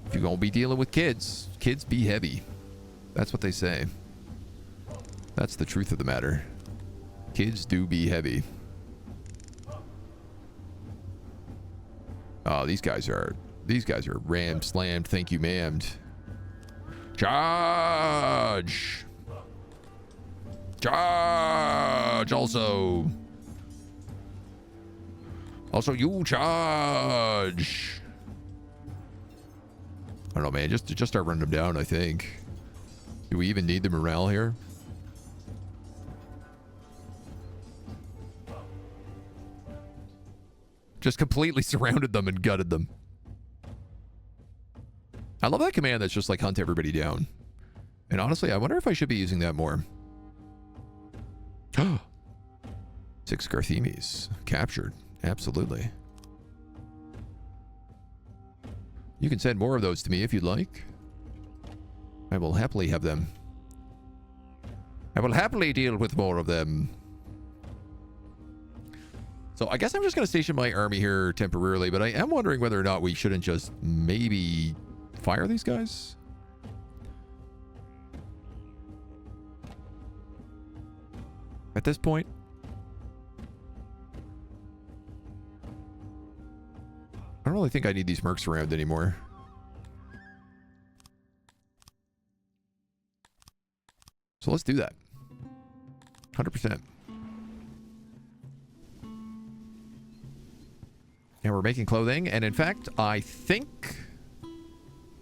If you're gonna be dealing with kids, kids be heavy. That's what they say. That's the truth of the matter. Kids do be heavy. Oh, these guys are ram slammed, thank you ma'amed. Charge! Charge also. Also you charge. I don't know, man. Just start running them down, I think. Do we even need the morale here? Just completely surrounded them and gutted them. I love that command that's just like hunt everybody down. And honestly, I wonder if I should be using that more. 6 Garthemes captured. Absolutely. You can send more of those to me if you'd like. I will happily have them. I will happily deal with more of them. So I guess I'm just going to station my army here temporarily, but I am wondering whether or not we shouldn't just maybe fire these guys. At this point. I don't really think I need these mercs around anymore. So let's do that. 100%. And we're making clothing. And in fact, I think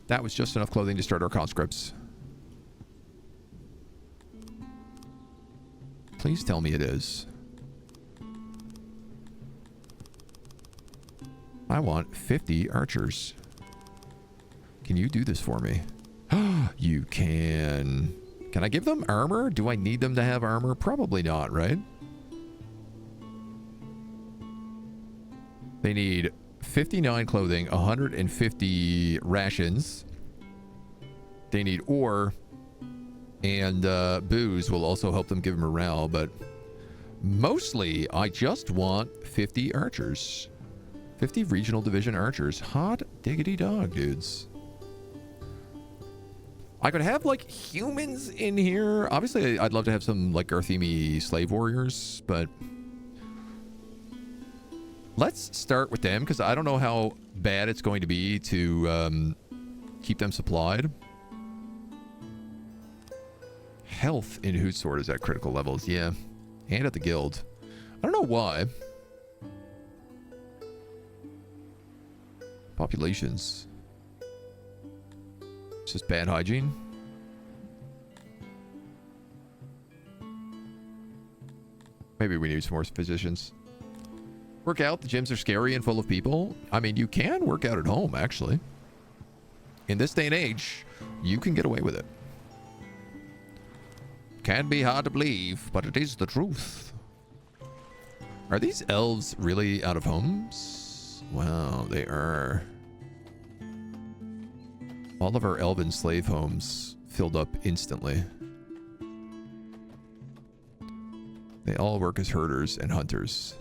that was just enough clothing to start our conscripts. Please tell me it is. I want 50 archers. Can you do this for me? You can. Can I give them armor? Do I need them to have armor? Probably not, right? They need 59 clothing, 150 rations. They need ore, and booze will also help them give morale, but mostly I just want 50 archers. 50 regional division archers. Hot diggity dog, dudes. I could have like humans in here. Obviously, I'd love to have some like Garthemi slave warriors, but let's start with them because I don't know how bad it's going to be to keep them supplied. Health in Hoot Sword is at critical levels, yeah. And at the guild. I don't know why. Populations. It's just bad hygiene. Maybe we need some more physicians. Work out. The gyms are scary and full of people. I mean, you can work out at home, actually. In this day and age, you can get away with it. Can be hard to believe, but it is the truth. Are these elves really out of homes? Wow, they are. All of our elven slave homes filled up instantly. They all work as herders and hunters.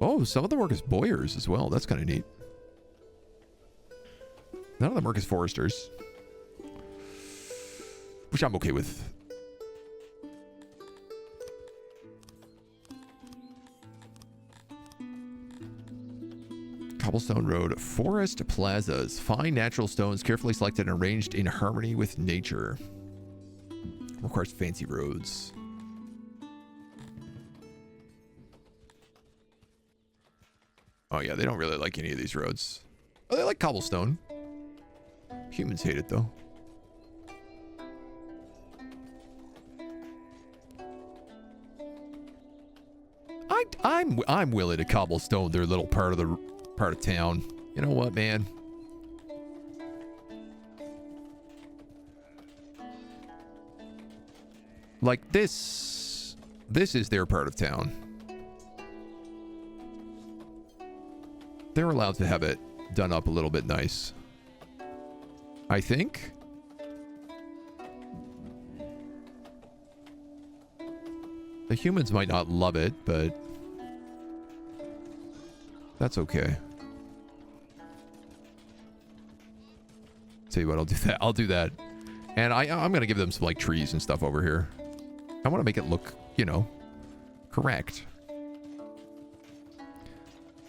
Oh, some of them work as boyars as well. That's kind of neat. None of them work as foresters. Which I'm okay with. Cobblestone Road. Forest plazas. Fine natural stones carefully selected and arranged in harmony with nature. Requires fancy roads. Oh yeah, they don't really like any of these roads. Oh, they like cobblestone. Humans hate it though. I'm willing to cobblestone their little part of town. You know what, man? Like, this is their part of town. They're allowed to have it done up a little bit nice, I think. The humans might not love it, but that's okay. Tell you what, I'll do that. I'll do that. And I'm going to give them some, like, trees and stuff over here. I want to make it look, you know, correct. I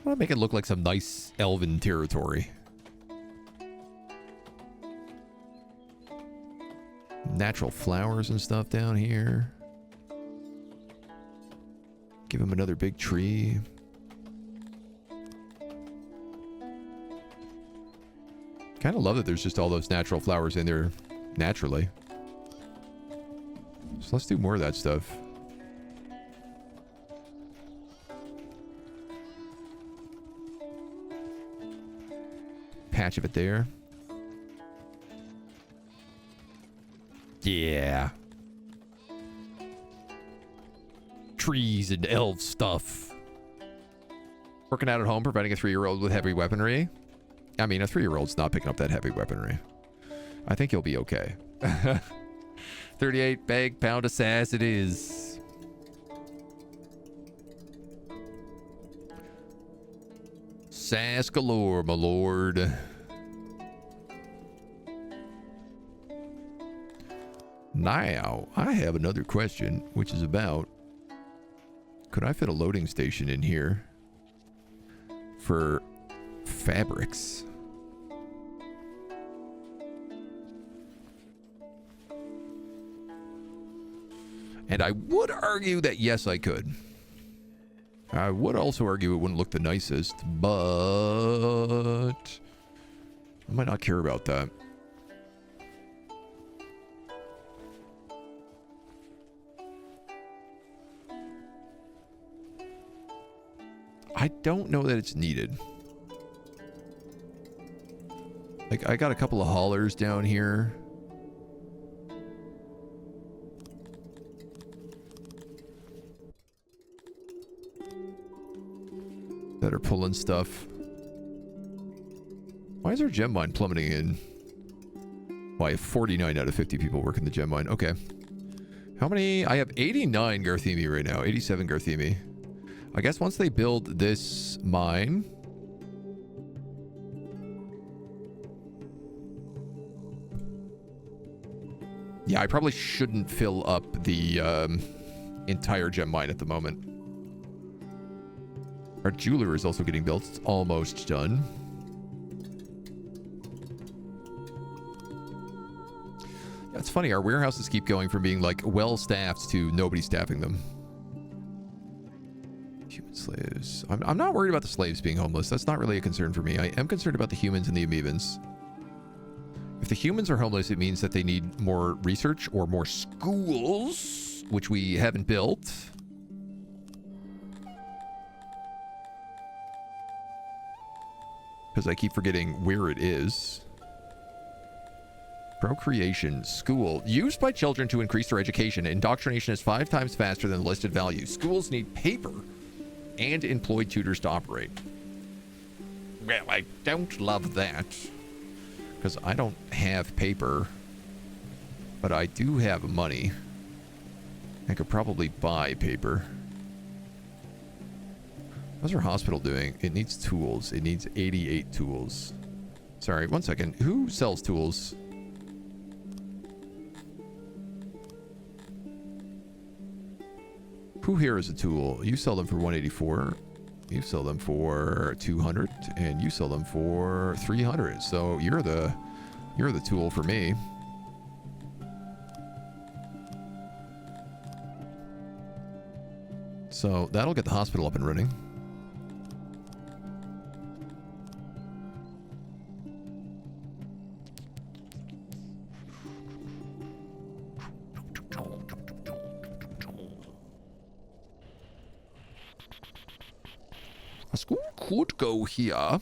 want to make it look like some nice elven territory. Natural flowers and stuff down here. Give him another big tree. Kind of love that there's just all those natural flowers in there naturally. So let's do more of that stuff. Patch of it there. Yeah. Trees and elf stuff. Working out at home, providing a 3-year-old with heavy weaponry. I mean, a 3-year-old's not picking up that heavy weaponry. I think you'll be okay. 38 bag pound of sass it is. Sass galore, my lord. Now, I have another question, which is about, could I fit a loading station in here for fabrics? And I would argue that yes, I could. I would also argue it wouldn't look the nicest, but I might not care about that. I don't know that it's needed. Like, I got a couple of haulers down here. That are pulling stuff. Why is our gem mine plummeting in? Well, I have 49 out of 50 people working the gem mine. Okay. How many? I have 89 Garthemi right now. 87 Garthemi. I guess once they build this mine... Yeah, I probably shouldn't fill up the entire gem mine at the moment. Our jeweler is also getting built. It's almost done. Yeah, it's funny. Our warehouses keep going from being like well-staffed to nobody staffing them. Human slaves. I'm not worried about the slaves being homeless. That's not really a concern for me. I am concerned about the humans and the amoebans. If the humans are homeless, it means that they need more research or more schools, which we haven't built. Because I keep forgetting where it is. Procreation, school. Used by children to increase their education. Indoctrination is 5 times faster than the listed value. Schools need paper and employed tutors to operate. Well, I don't love that. Because I don't have paper. But I do have money. I could probably buy paper. How's our hospital doing? It needs tools. It needs 88 tools. Sorry, one second. Who sells tools? Who here is a tool? You sell them for 184. You sell them for 200, and you sell them for 300. So you're the tool for me. So that'll get the hospital up and running. A school could go here.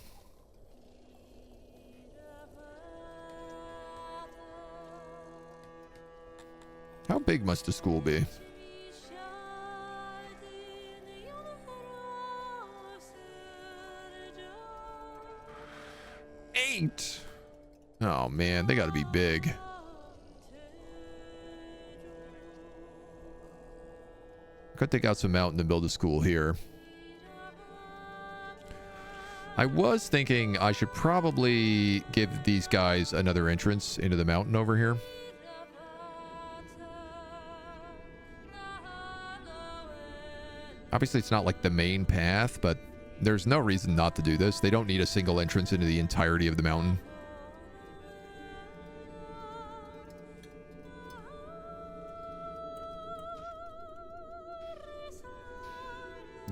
big must the school be? 8. Oh man, they gotta be big. Could take out some mountain and build a school here. I was thinking I should probably give these guys another entrance into the mountain over here. Obviously, it's not like the main path, but there's no reason not to do this. They don't need a single entrance into the entirety of the mountain.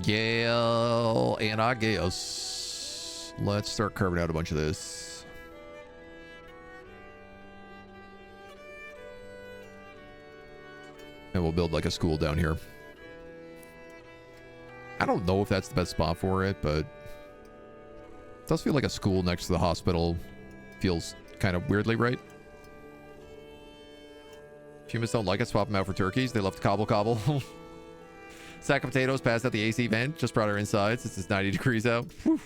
Yeah, and I guess let's start carving out a bunch of this. And we'll build like a school down here. I don't know if that's the best spot for it, but it does feel like a school next to the hospital feels kind of weirdly right. Humans don't like it. Swap them out for turkeys. They love to cobble cobble. Sack of potatoes passed out the AC vent. Just brought her inside since it's 90 degrees out. Whew.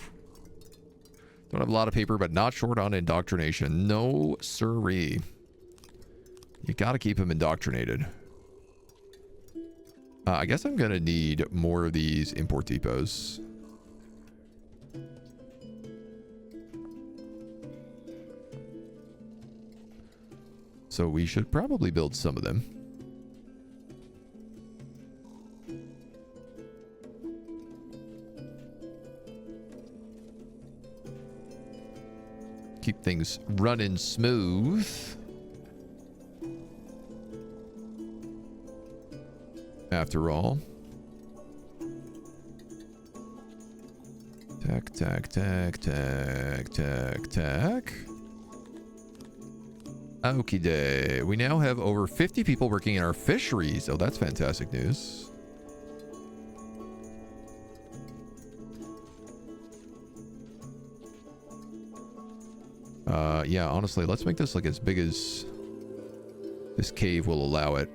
Don't have a lot of paper, but not short on indoctrination. No siree. You gotta keep him indoctrinated. I guess I'm gonna need more of these import depots. So we should probably build some of them. Keep things running smooth. After all. Tack, tack, tack, tack, tack, tack. Okie day. We now have over 50 people working in our fisheries. Oh, that's fantastic news. Yeah, honestly, let's make this like as big as this cave will allow it.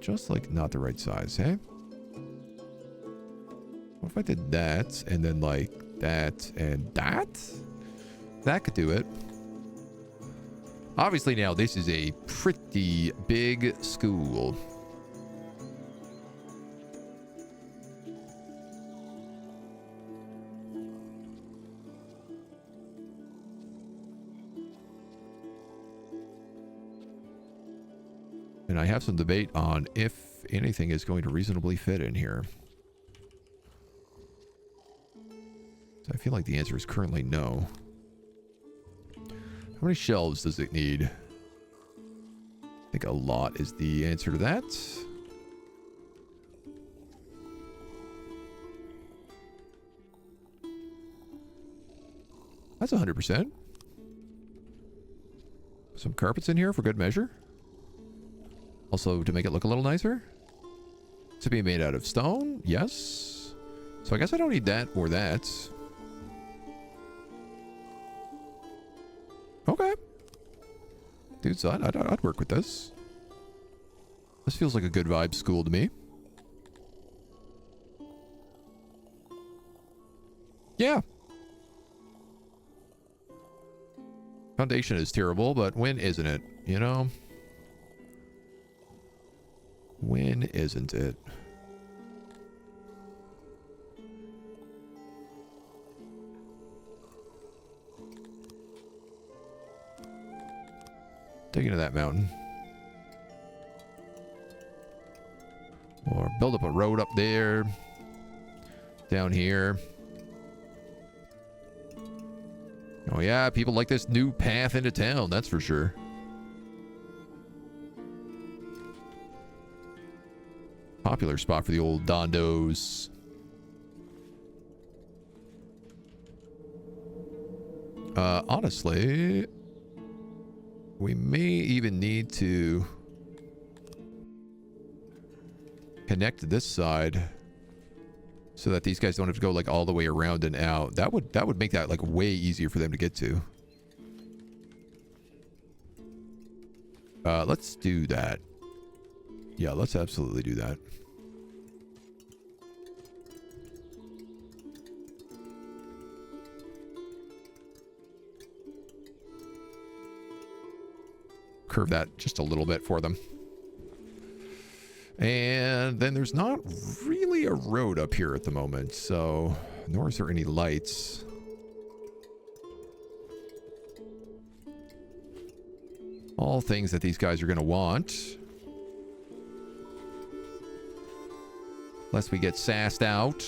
Just like not the right size, hey? What if I did that and then like that and that? That could do it. Obviously now this is a pretty big school. And I have some debate on if anything is going to reasonably fit in here. So I feel like the answer is currently no. How many shelves does it need? I think a lot is the answer to that. That's 100%. Some carpets in here for good measure. Also, to make it look a little nicer. To be made out of stone, yes. So I guess I don't need that or that. Okay. Dude, so I'd work with this. This feels like a good vibe school to me. Yeah. Foundation is terrible, but when isn't it? You know? When isn't it? Take it to that mountain. Or build up a road up there. Down here. Oh yeah, people like this new path into town, that's for sure. Popular spot for the old Dondos. Honestly, we may even need to connect to this side so that these guys don't have to go like all the way around and out. That would make that like way easier for them to get to. Let's do that. Yeah, let's absolutely do that. Curve that just a little bit for them. And then there's not really a road up here at the moment, so nor is there any lights. All things that these guys are going to want. Unless we get sassed out.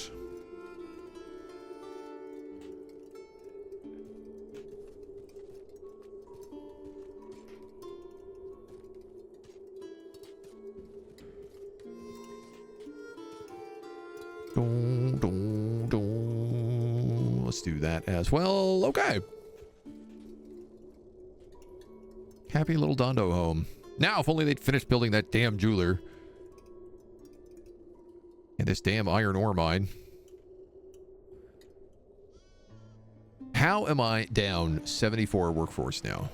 Let's do that as well. Okay. Happy little Dondo home. Now, if only they'd finished building that damn jeweler. And this damn iron ore mine. How am I down 74 workforce now?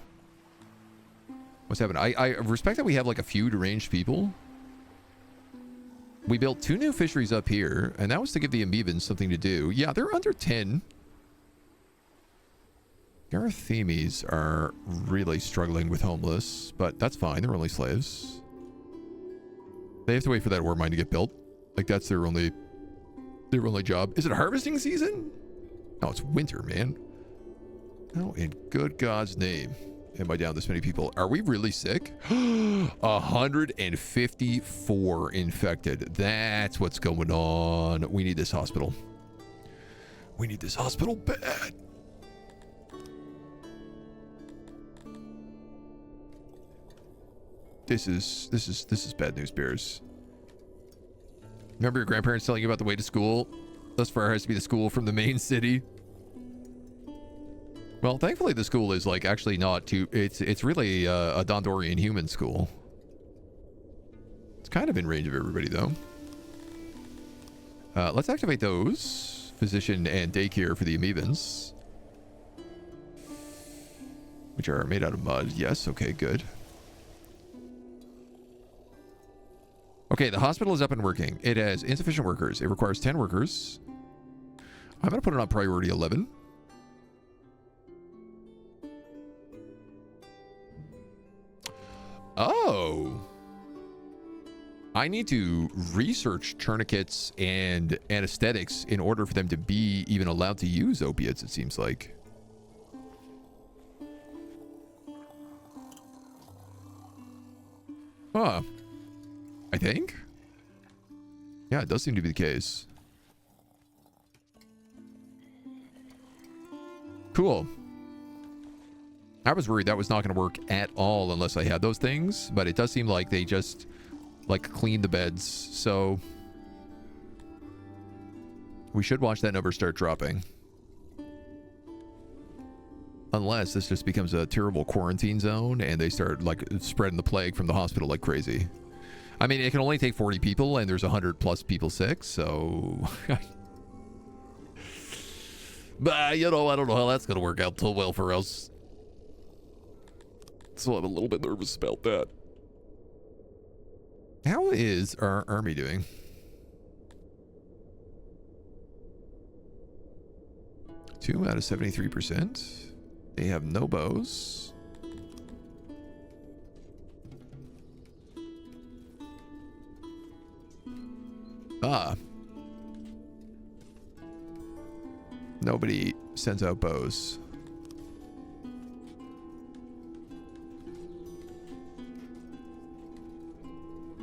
What's happening? I respect that we have like a few deranged people. We built 2 new fisheries up here, and that was to give the amoebans something to do. Yeah, they're under 10. Garathemes are really struggling with homeless, but that's fine. They're only slaves. They have to wait for that ore mine to get built. Like, that's their only job. Is it harvesting season? No, it's winter, man. How in good God's name am I down this many people? Are we really sick? 154 infected. That's what's going on. We need this hospital. We need this hospital bad. This is bad news bears. Remember your grandparents telling you about the way to school? Thus far has to be the school from the main city. Well, thankfully the school is like actually not too, it's really a Dondorian human school. It's kind of in range of everybody though. Let's activate those. Physician and daycare for the amoebans. Which are made out of mud. Yes, okay, good. Okay, the hospital is up and working. It has insufficient workers. It requires 10 workers. I'm going to put it on priority 11. Oh. I need to research tourniquets and anesthetics in order for them to be even allowed to use opiates, it seems like. Huh. I think. Yeah, it does seem to be the case. Cool. I was worried that was not going to work at all unless I had those things, but it does seem like they just like clean the beds, so we should watch that number start dropping. Unless this just becomes a terrible quarantine zone and they start like spreading the plague from the hospital like crazy. I mean, it can only take 40 people and there's 100 plus people sick, so but you know, I don't know how that's gonna work out so well for us. So I'm a little bit nervous about that. How is our army doing? Two out of 73%. They have no bows. Ah. Nobody sends out bows.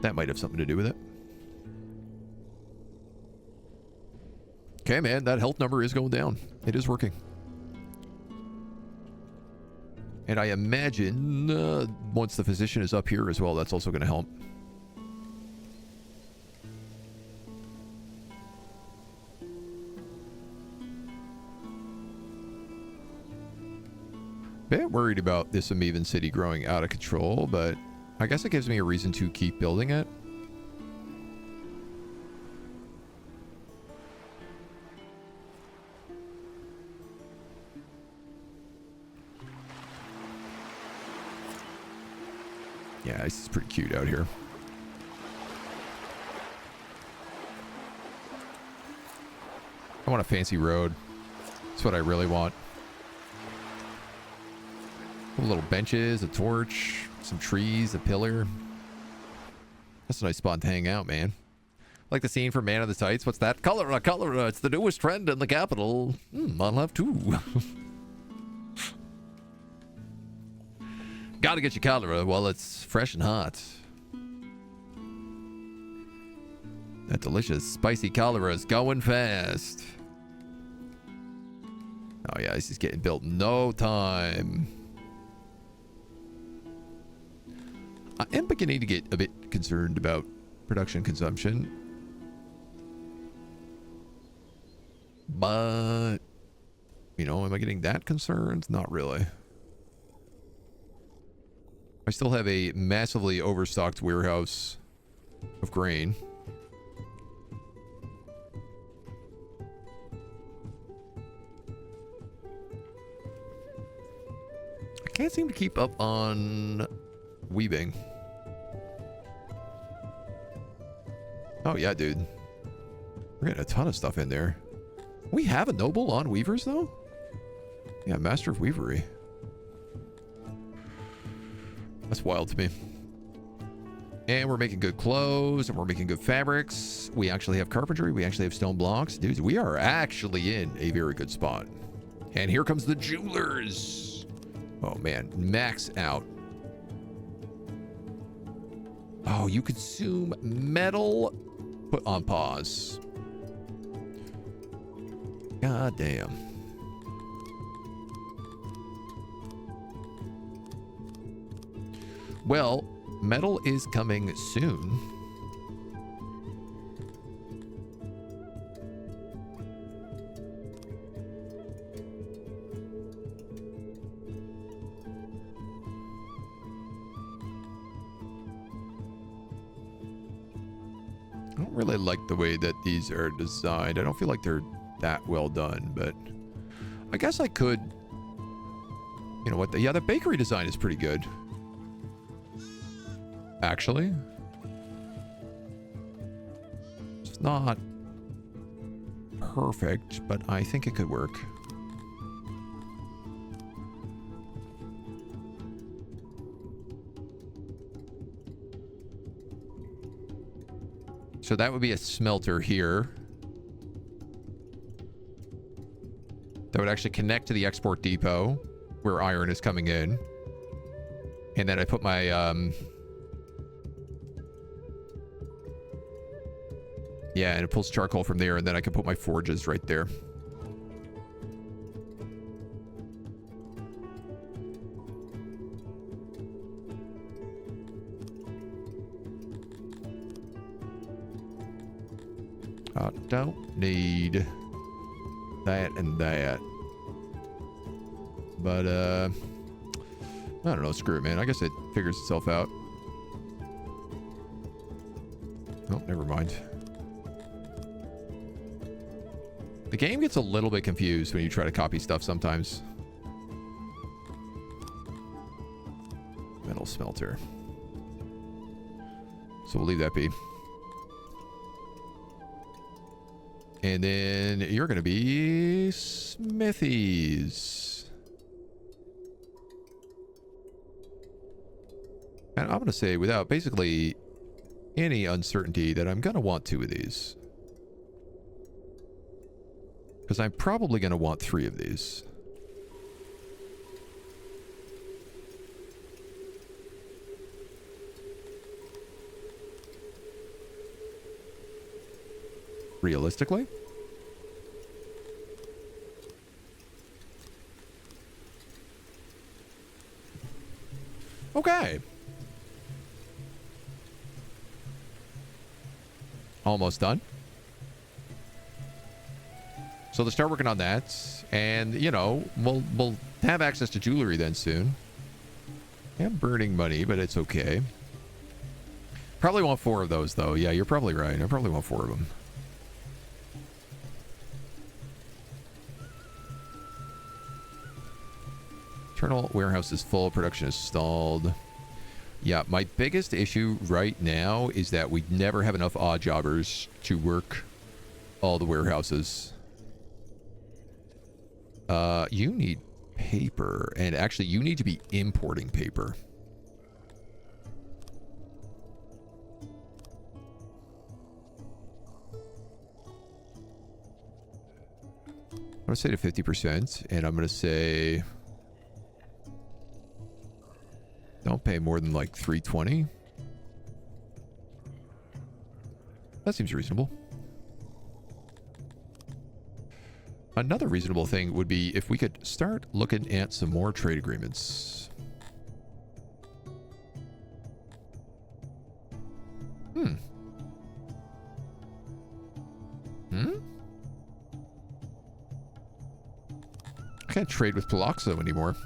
That might have something to do with it. Okay, man, that health number is going down. It is working. And I imagine once the physician is up here as well, that's also going to help. Bit worried about this Amoeban city growing out of control, but I guess it gives me a reason to keep building it. Yeah, this is pretty cute out here. I want a fancy road. That's what I really want. Little benches, a torch, some trees, a pillar. That's a nice spot to hang out, man. Like the scene from Man of the Tights. What's that? Cholera, cholera. It's the newest trend in the capital. I'll have two. Gotta get your cholera while it's fresh and hot. That delicious spicy cholera is going fast. Oh yeah, this is getting built in no time. I am beginning to get a bit concerned about production consumption. But, you know, am I getting that concerned? Not really. I still have a massively overstocked warehouse of grain. I can't seem to keep up on weaving. Oh yeah, dude. We're getting a ton of stuff in there. We have a noble on weavers, though? Yeah, master of weavery. That's wild to me. And we're making good clothes, and we're making good fabrics. We actually have carpentry. We actually have stone blocks. Dudes, we are actually in a very good spot. And here comes the jewelers. Oh, man. Max out. Oh, you consume metal. Put on pause. God damn. Well, metal is coming soon. I don't really like the way that these are designed. I don't feel like they're that well done, but I guess I could, you know what, yeah, the bakery design is pretty good, actually. It's not perfect, but I think it could work. So that would be a smelter here. That would actually connect to the export depot where iron is coming in. And then I put my, yeah, and it pulls charcoal from there, and then I can put my forges right there. I don't need that and that. But, I don't know. Screw it, man. I guess it figures itself out. Oh, never mind. The game gets a little bit confused when you try to copy stuff sometimes. Metal smelter. So we'll leave that be. And then you're going to be smithies. And I'm going to say, without basically any uncertainty, that I'm going to want 2 of these. Because I'm probably going to want 3 of these. Realistically? Okay. Almost done. So let's start working on that. And, you know, we'll have access to jewelry then soon. I'm burning money, but it's okay. Probably want 4 of those, though. Yeah, you're probably right. I probably want 4 of them. Internal warehouse is full. Production is stalled. Yeah, my biggest issue right now is that we never have enough odd jobbers to work all the warehouses. You need paper, and actually you need to be importing paper. I'm going to say to 50%, and I'm going to say don't pay more than like 320. That seems reasonable. Another reasonable thing would be if we could start looking at some more trade agreements. I can't trade with Paloxo anymore.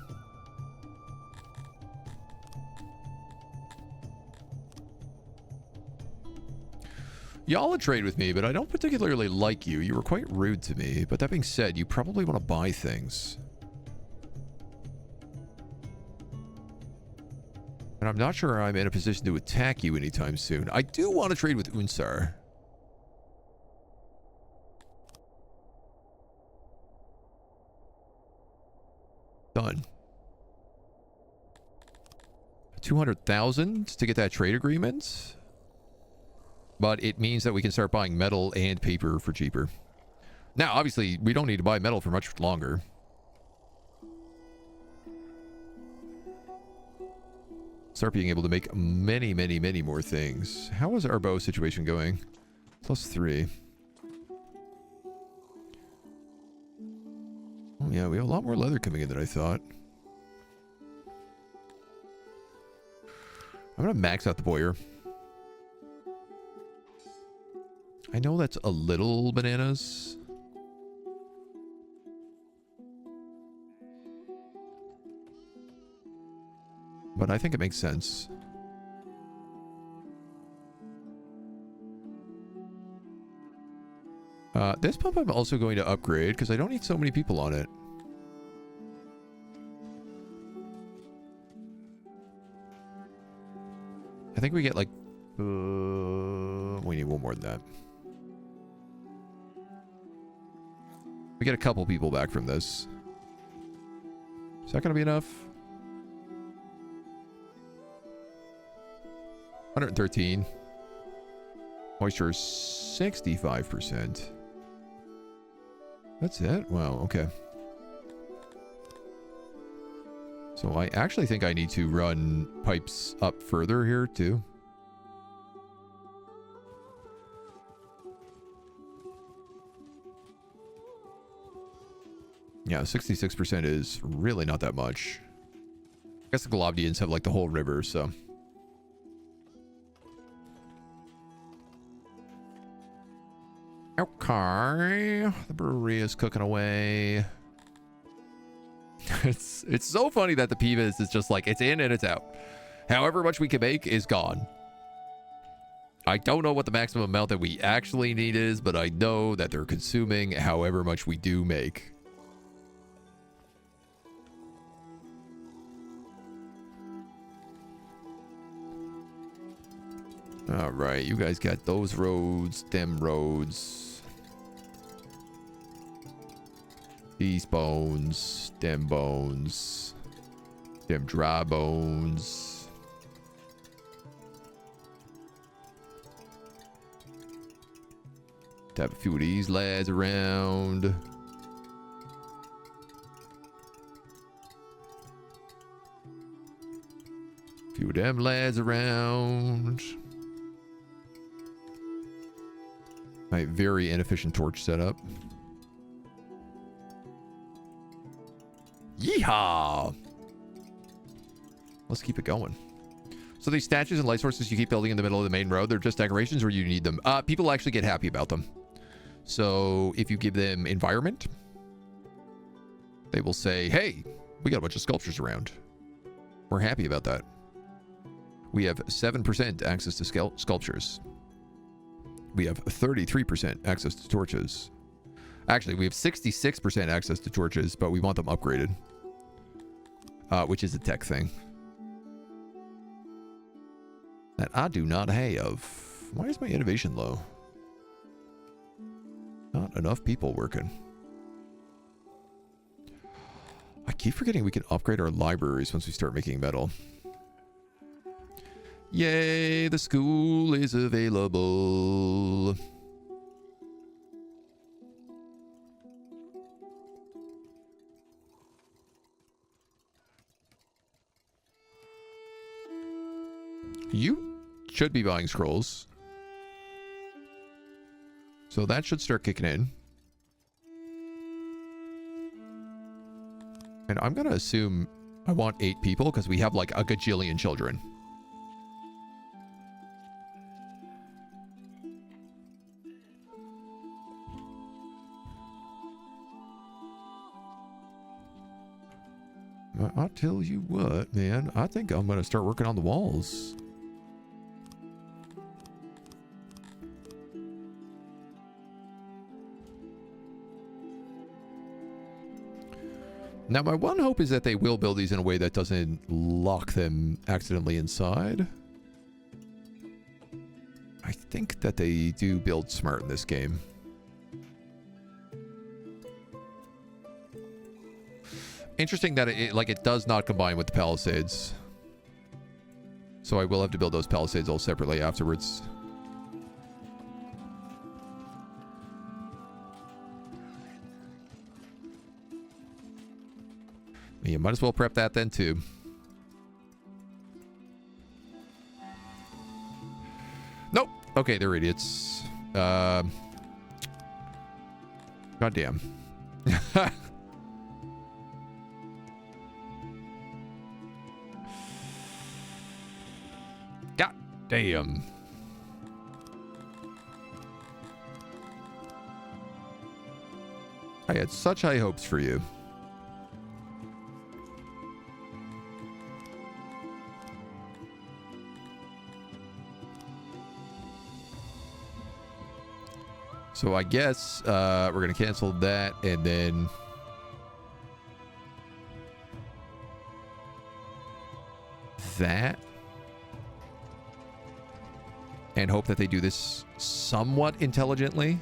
Y'all would trade with me, but I don't particularly like you. You were quite rude to me. But that being said, you probably want to buy things. And I'm not sure I'm in a position to attack you anytime soon. I do want to trade with Unsar. Done. 200,000 to get that trade agreement. But it means that we can start buying metal and paper for cheaper. Now, obviously, we don't need to buy metal for much longer. Start being able to make many, many, many more things. How is our bow situation going? +3. Oh, yeah, we have a lot more leather coming in than I thought. I'm going to max out the boyer. I know that's a little bananas. But I think it makes sense. This pump I'm also going to upgrade because I don't need so many people on it. I think we get like... we need one more than that. We get a couple people back from this. Is that going to be enough? 113. Moisture 65%. That's it? Wow, okay. So I actually think I need to run pipes up further here too. Yeah, 66% is really not that much. I guess the Globdians have like the whole river, so. Okay. The brewery is cooking away. It's so funny that the Pivas is just like, it's in and it's out. However much we can make is gone. I don't know what the maximum amount that we actually need is, but I know that they're consuming however much we do make. All right, you guys got those roads, them roads. These bones, them bones, them dry bones. Tap a few of these lads around. A few of them lads around. My very inefficient torch setup. Yeehaw! Let's keep it going. So these statues and light sources you keep building in the middle of the main road, they're just decorations or you need them? People actually get happy about them. So if you give them environment, they will say, hey, we got a bunch of sculptures around. We're happy about that. We have 7% access to sculptures. We have 33% access to torches. Actually, we have 66% access to torches, but we want them upgraded. Which is a tech thing. that I do not have. Why is my innovation low? Not enough people working. I keep forgetting we can upgrade our libraries once we start making metal. Yay, the school is available. You should be buying scrolls. So that should start kicking in. And I'm going to assume I want 8 people because we have like a gajillion children. I'll tell you what, man. I think I'm going to start working on the walls. Now, my one hope is that they will build these in a way that doesn't lock them accidentally inside. I think that they do build smart in this game. Interesting that it does not combine with the palisades. So I will have to build those palisades all separately afterwards. You might as well prep that then too. Nope. Okay, they're idiots. Goddamn. God damn. I had such high hopes for you. So I guess we're going to cancel that and then that. And hope that they do this somewhat intelligently.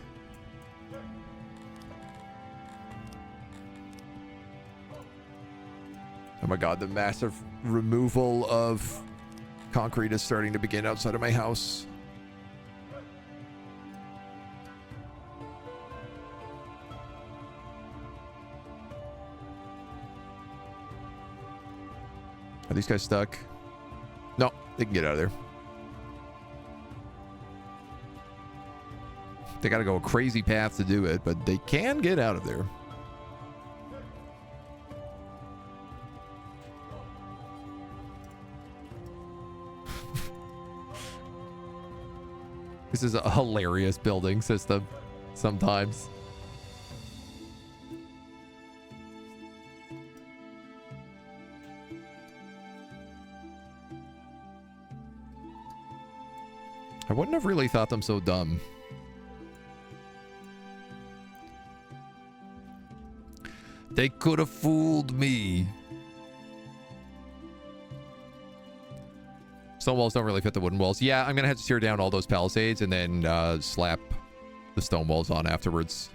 Oh my god, the massive removal of concrete is starting to begin outside of my house. Are these guys stuck? No, they can get out of there. They got to go a crazy path to do it, but they can get out of there. This is a hilarious building system sometimes. I wouldn't have really thought them so dumb. They could have fooled me. Stone walls don't really fit the wooden walls. Yeah, I'm going to have to tear down all those palisades and then slap the stone walls on afterwards.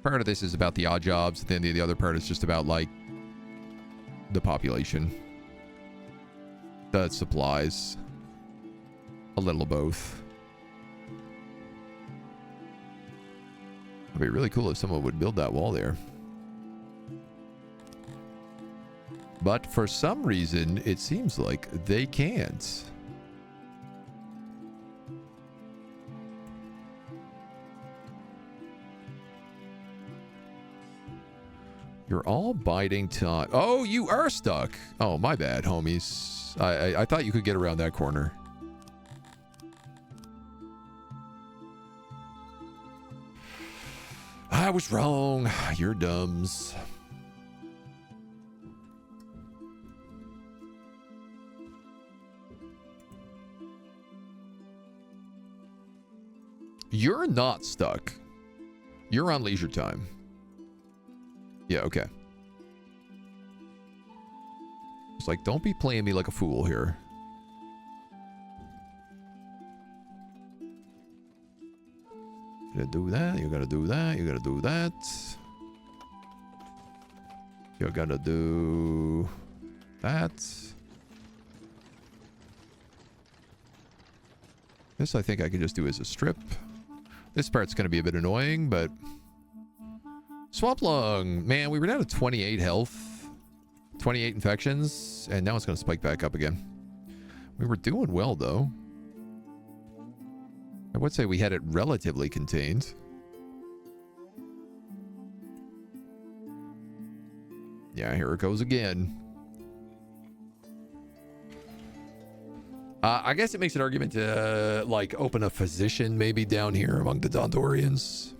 Part of this is about the odd jobs. And then the other part is just about, like, the population. The supplies. A little of both. It'd be really cool if someone would build that wall there. But for some reason, it seems like they can't. You're all biding time. Oh, you are stuck. Oh, my bad, homies. I thought you could get around that corner. I was wrong. You're dumbs. You're not stuck. You're on leisure time. Yeah, okay. It's like, don't be playing me like a fool here. You're gonna do that. You're gonna do that. You're gonna do that. You're gonna do that. This I think I can just do as a strip. This part's gonna be a bit annoying, but... Swamp Lung! Man, we were down to 28 health. 28 infections, and now it's gonna spike back up again. We were doing well, though. I would say we had it relatively contained. Yeah, here it goes again. I guess it makes an argument to, like, open a physician maybe down here among the Dondorians.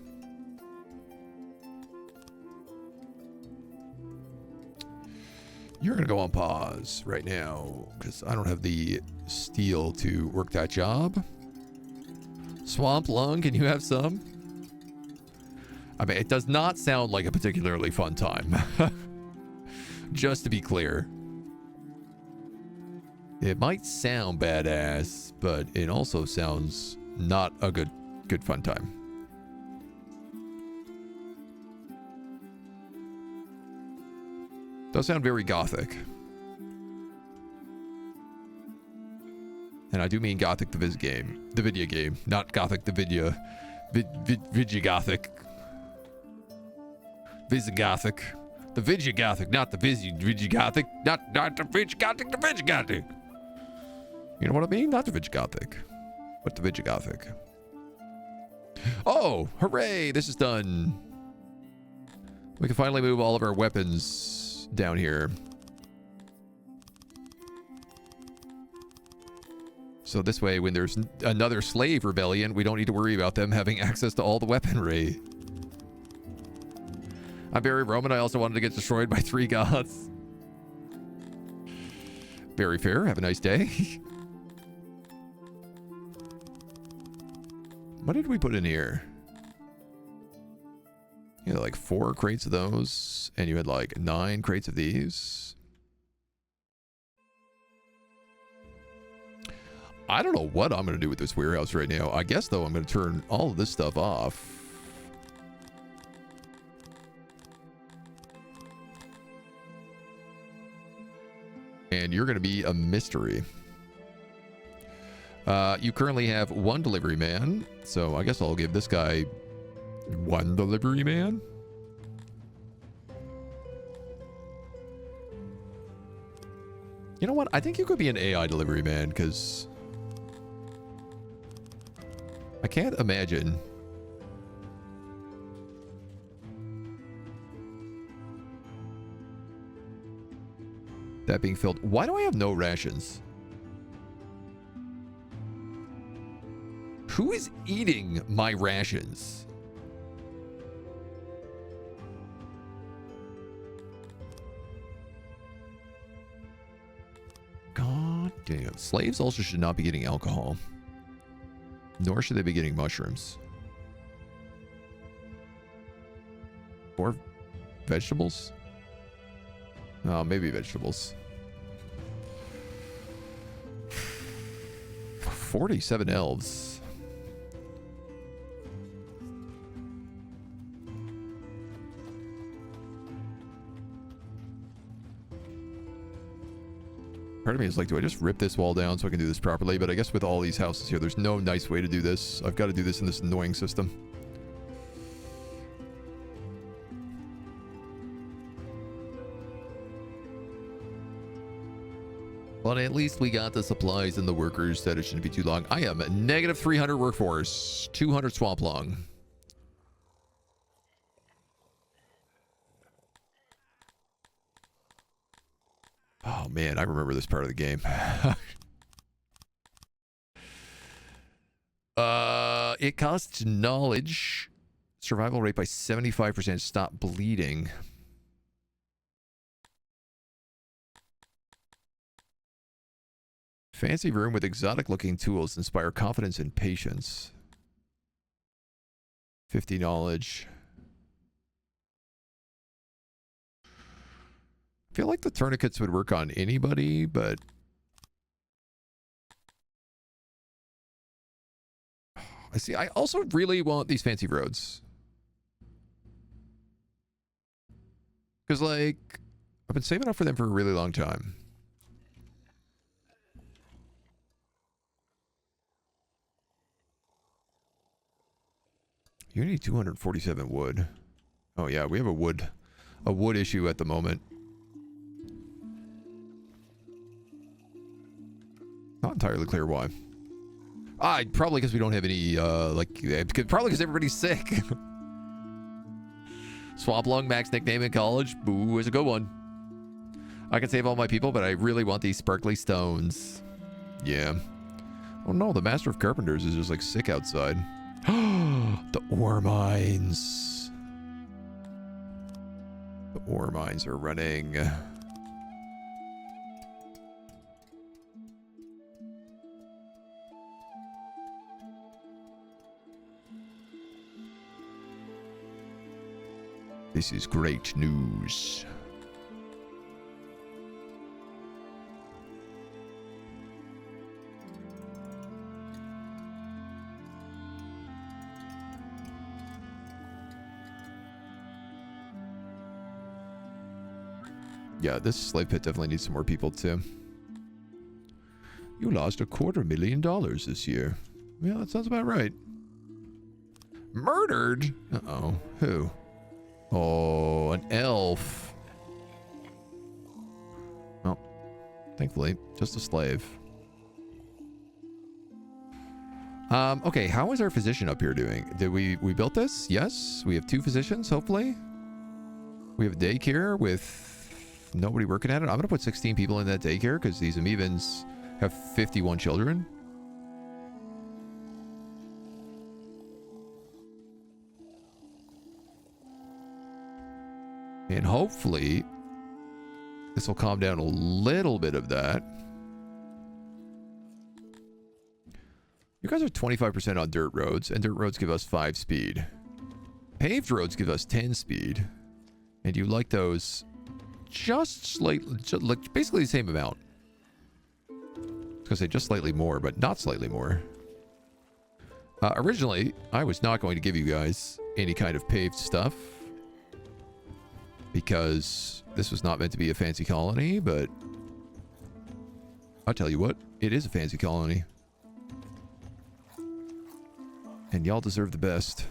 You're going to go on pause right now because I don't have the steel to work that job. Swamp Lung, can you have some? I mean, it does not sound like a particularly fun time. Just to be clear. It might sound badass, but it also sounds not a good fun time. Does sound very gothic. And I do mean gothic the video game, not gothic the video, Vigigothic. Visigothic. The Vigigothic, not the Vigigothic, not the Vigigothic, the Vigigothic. You know what I mean? Not the Vigigothic, but the Vigigothic. Oh, hooray, this is done. We can finally move all of our weapons down here. So this way, when there's another slave rebellion, we don't need to worry about them having access to all the weaponry. I'm very Roman. I also wanted to get destroyed by 3 gods. Very fair. Have a nice day. What did we put in here? You had like 4 crates of those, and you had like 9 crates of these. I don't know what I'm going to do with this warehouse right now. I guess, though, I'm going to turn all of this stuff off. And you're going to be a mystery. You currently have 1 delivery man, so I guess I'll give this guy 1 delivery man. You know what? I think you could be an AI delivery man, because I can't imagine that being filled. Why do I have no rations? Who is eating my rations? God damn. Slaves also should not be getting alcohol. Nor should they be getting mushrooms. Or vegetables? Oh, maybe vegetables. 47 elves. Part of me is like, do I just rip this wall down so I can do this properly? But I guess with all these houses here, there's no nice way to do this. I've got to do this in this annoying system. But at least we got the supplies and the workers that it shouldn't be too long. I am negative 300 workforce, 200 swamp long. Oh man, I remember this part of the game. It costs knowledge. Survival rate by 75%. Stop bleeding. Fancy room with exotic looking tools inspire confidence and patience. 50 knowledge. I feel like the tourniquets would work on anybody, but I see. I also really want these fancy roads. Because, like, I've been saving up for them for a really long time. You need 247 wood. Oh, yeah, we have a wood issue at the moment. Not entirely clear why. Probably because we don't have any, probably because everybody's sick. Swamp Lung, Max nickname in college. Boo is a good one. I can save all my people, but I really want these sparkly stones. Yeah. Oh no, the Master of Carpenters is just like sick outside. The ore mines. The ore mines are running. This is great news. Yeah, this slave pit definitely needs some more people too. You lost $250,000 this year. Yeah, that sounds about right. Murdered? Uh-oh. Who? Oh, an elf. Well, thankfully, just a slave. Okay, how is our physician up here doing? Did we built this? Yes, we have 2 physicians, hopefully. We have a daycare with nobody working at it. I'm gonna put 16 people in that daycare because these Amebans have 51 children. And hopefully, this will calm down a little bit of that. You guys are 25% on dirt roads, and dirt roads give us 5 speed. Paved roads give us 10 speed. And you like those just slightly, basically the same amount. I was gonna say just slightly more, but not slightly more. Originally, I was not going to give you guys any kind of paved stuff, because this was not meant to be a fancy colony, but I'll tell you what, it is a fancy colony. And y'all deserve the best.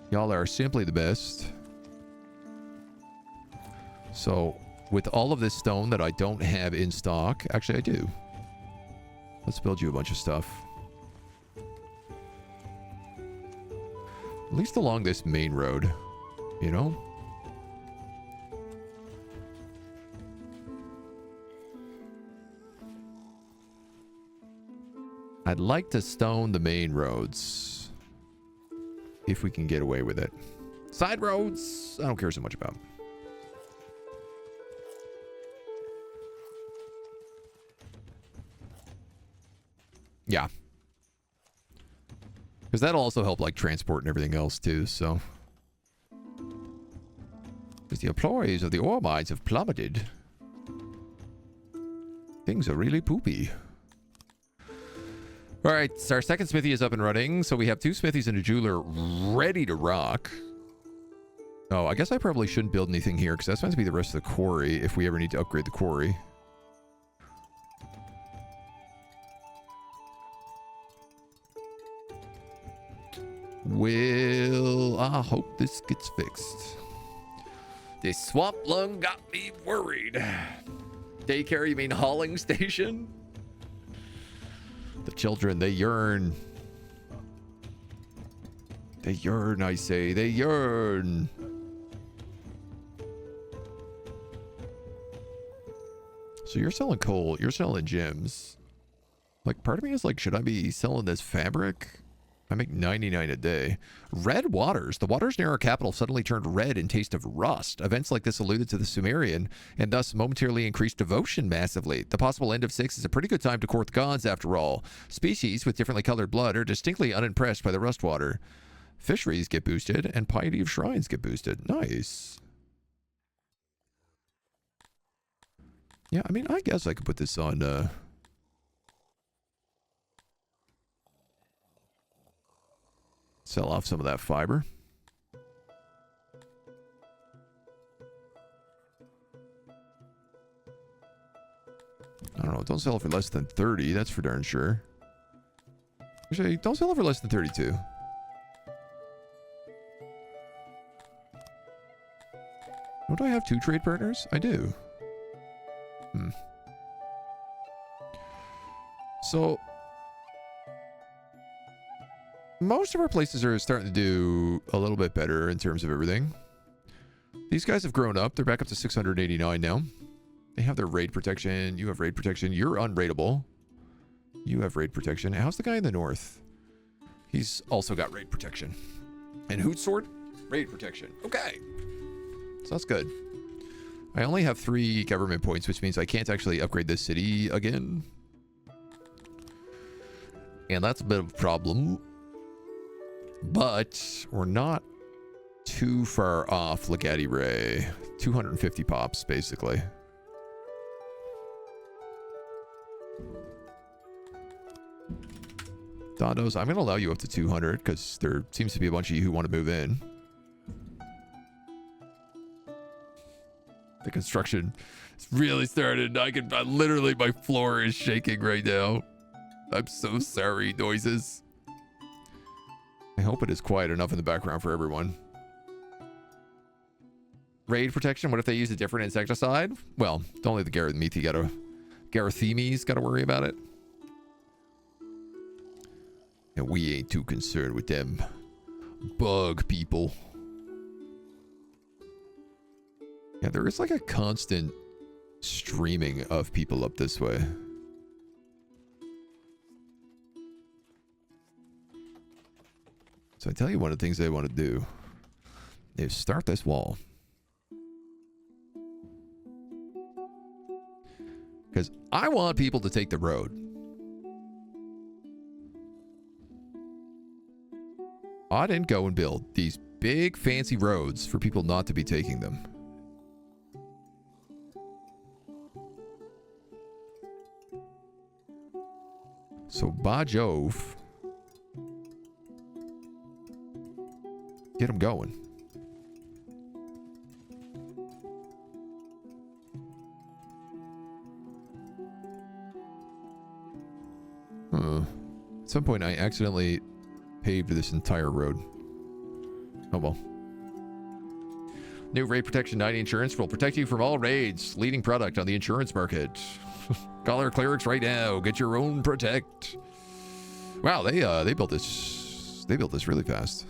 Y'all are simply the best. So, with all of this stone that I don't have in stock, actually I do. Let's build you a bunch of stuff. At least along this main road, you know? I'd like to stone the main roads, if we can get away with it. Side roads, I don't care so much about. Yeah. Because that'll also help, like, transport and everything else, too, so. Because the employees of the ore mines have plummeted. Things are really poopy. Alright, so our second smithy is up and running, so we have 2 smithies and a jeweler ready to rock. Oh, I guess I probably shouldn't build anything here, because that's meant to be the rest of the quarry, if we ever need to upgrade the quarry. Well, I hope this gets fixed. This swamp lung got me worried. Daycare, you mean hauling station? The children, they yearn. They yearn, I say. They yearn. So you're selling coal. You're selling gems. Like, part of me is like, should I be selling this fabric? I make 99 a day. Red waters. The waters near our capital suddenly turned red in taste of rust. Events like this alluded to the Sumerian and thus momentarily increased devotion massively. The possible end of Syx is a pretty good time to court the gods after all. Species with differently colored blood are distinctly unimpressed by the rust water. Fisheries get boosted and piety of shrines get boosted. Nice. Yeah, I mean, I guess I could put this on, sell off some of that fiber. I don't know. Don't sell it for less than 30. That's for darn sure. Actually, don't sell it for less than 32. Don't I have 2 trade partners? I do. So, most of our places are starting to do a little bit better in terms of everything. These guys have grown up. They're back up to 689 now. They have their raid protection. You have raid protection. You're unraidable. You have raid protection. How's the guy in the north? He's also got raid protection. And Hoot Sword? Raid protection. Okay. So that's good. I only have 3 government points, which means I can't actually upgrade this city again. And that's a bit of a problem. But we're not too far off Legati Ray. 250 pops, basically. Dondos, I'm going to allow you up to 200 because there seems to be a bunch of you who want to move in. The construction has really started. I literally, my floor is shaking right now. I'm so sorry, noises. I hope it is quiet enough in the background for everyone. Raid protection, what if they use a different insecticide? Well, only the Garathimes got to worry about it. And we ain't too concerned with them bug people. Yeah, there is like a constant streaming of people up this way. So I tell you one of the things they want to do is start this wall. Because I want people to take the road. I didn't go and build these big fancy roads for people not to be taking them. So, by Jove, get them going. At some point, I accidentally paved this entire road. Oh well. New raid protection 90 insurance will protect you from all raids. Leading product on the insurance market. Call our clerics right now. Get your own protect. Wow, they built this. They built this really fast.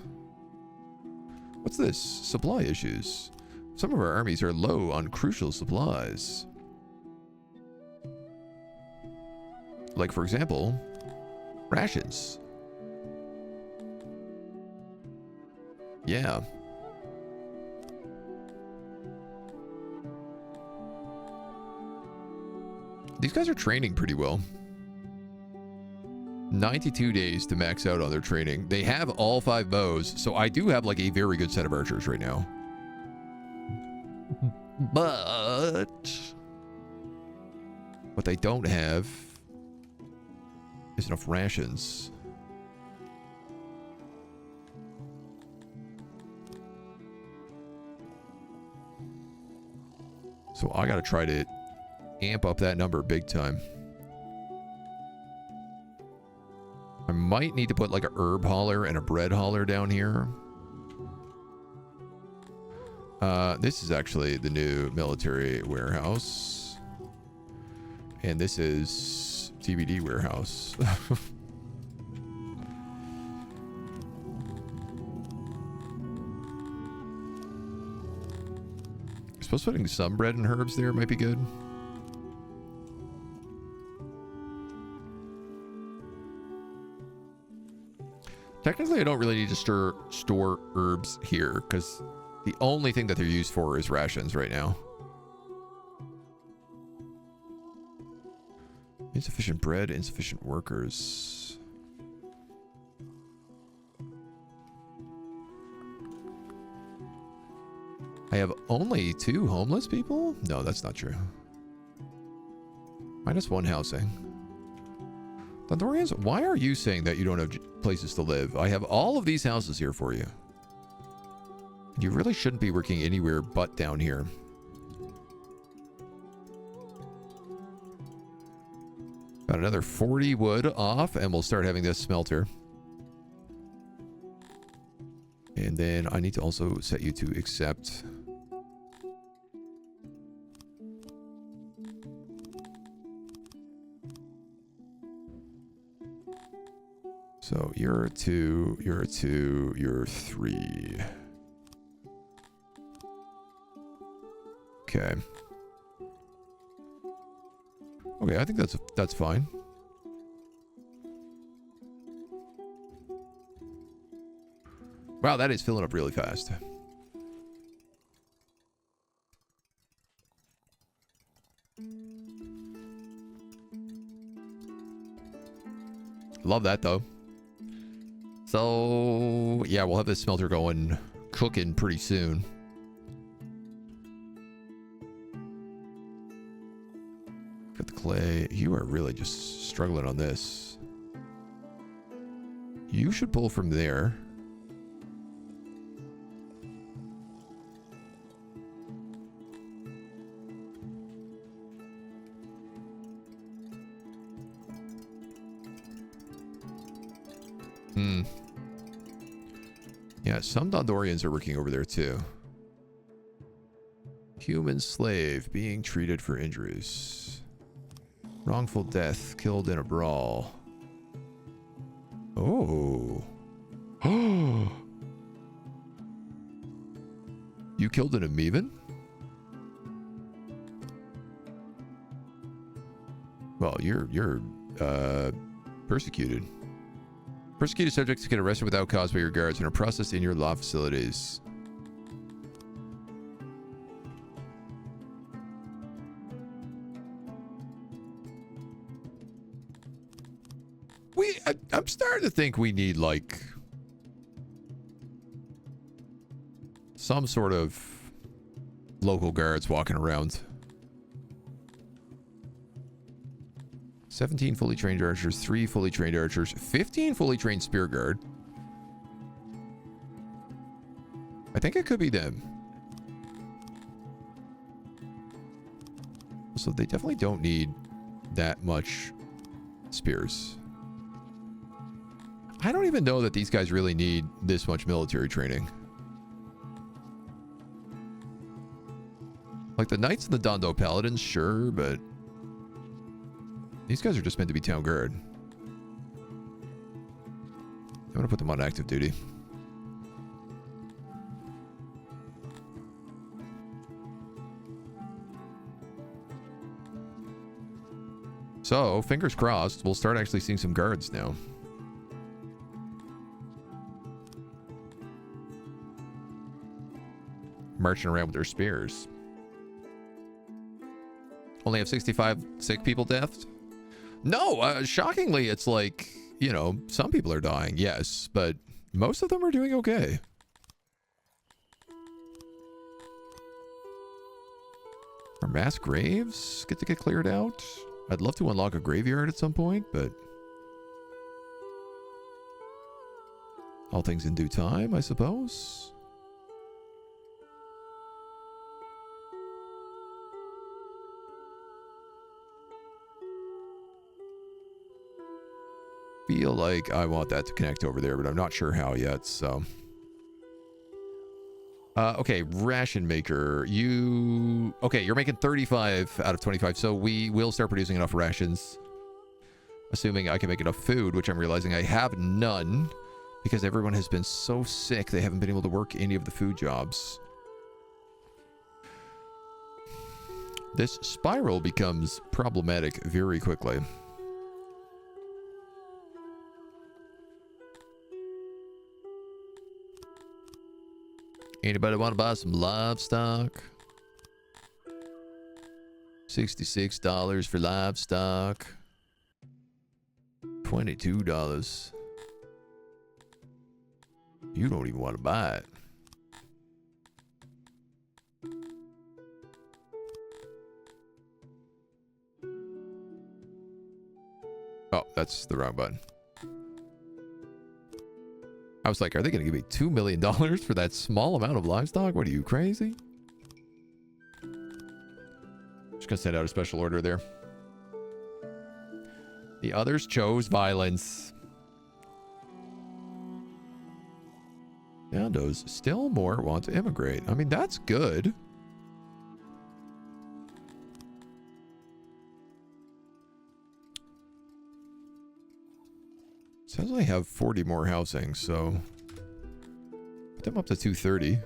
What's this? Supply issues. Some of our armies are low on crucial supplies. Like, for example, rations. Yeah. These guys are training pretty well. 92 days to max out on their training. They have all 5 bows, so I do have like a very good set of archers right now. But what they don't have is enough rations. So I gotta try to amp up that number big time. I might need to put like a herb hauler and a bread hauler down here. This is actually the new military warehouse. And this is TBD warehouse. I suppose putting some bread and herbs there might be good. Technically, I don't really need to store herbs here because the only thing that they're used for is rations right now. Insufficient bread, insufficient workers. I have only 2 homeless people? No, that's not true. -1 housing. Dondorians, why are you saying that you don't have places to live? I have all of these houses here for you. You really shouldn't be working anywhere but down here. Got another 40 wood off, and we'll start having this smelter. And then I need to also set you to accept. So you're a 2, you're a 2, you're 3. Okay. Okay, I think that's fine. Wow, that is filling up really fast. Love that though. So yeah, we'll have this smelter going, cooking pretty soon. Got the clay. You are really just struggling on this. You should pull from there. Yeah, some Dondorians are working over there too. Human slave being treated for injuries. Wrongful death, killed in a brawl. Oh. Oh. You killed an Amoeban? Well, you're persecuted. Persecuted subjects get arrested without cause by your guards and are processed in your law facilities. I'm starting to think we need, like, some sort of local guards walking around. 17 fully trained archers, 3 fully trained archers, 15 fully trained spear guard. I think it could be them. So they definitely don't need that much spears. I don't even know that these guys really need this much military training. Like the Knights and the Dondo Paladins, sure, but these guys are just meant to be town guard. I'm gonna put them on active duty. So, fingers crossed, we'll start actually seeing some guards now. Marching around with their spears. Only have 65 sick people deathed? No, shockingly, it's like, you know, some people are dying, yes, but most of them are doing okay. Are mass graves get cleared out? I'd love to unlock a graveyard at some point, but all things in due time, I suppose. Feel like I want that to connect over there, but I'm not sure how yet, so. Okay, ration maker. Okay, you're making 35 out of 25, so we will start producing enough rations. Assuming I can make enough food, which I'm realizing I have none, because everyone has been so sick they haven't been able to work any of the food jobs. This spiral becomes problematic very quickly. Anybody want to buy some livestock? $66 for livestock. $22. You don't even want to buy it. Oh, that's the wrong button. I was like, are they going to give me $2 million for that small amount of livestock? What are you, crazy? Just going to send out a special order there. The others chose violence. Nando's still more want to immigrate. I mean, that's good. Says I have 40 more housing, so put them up to 230.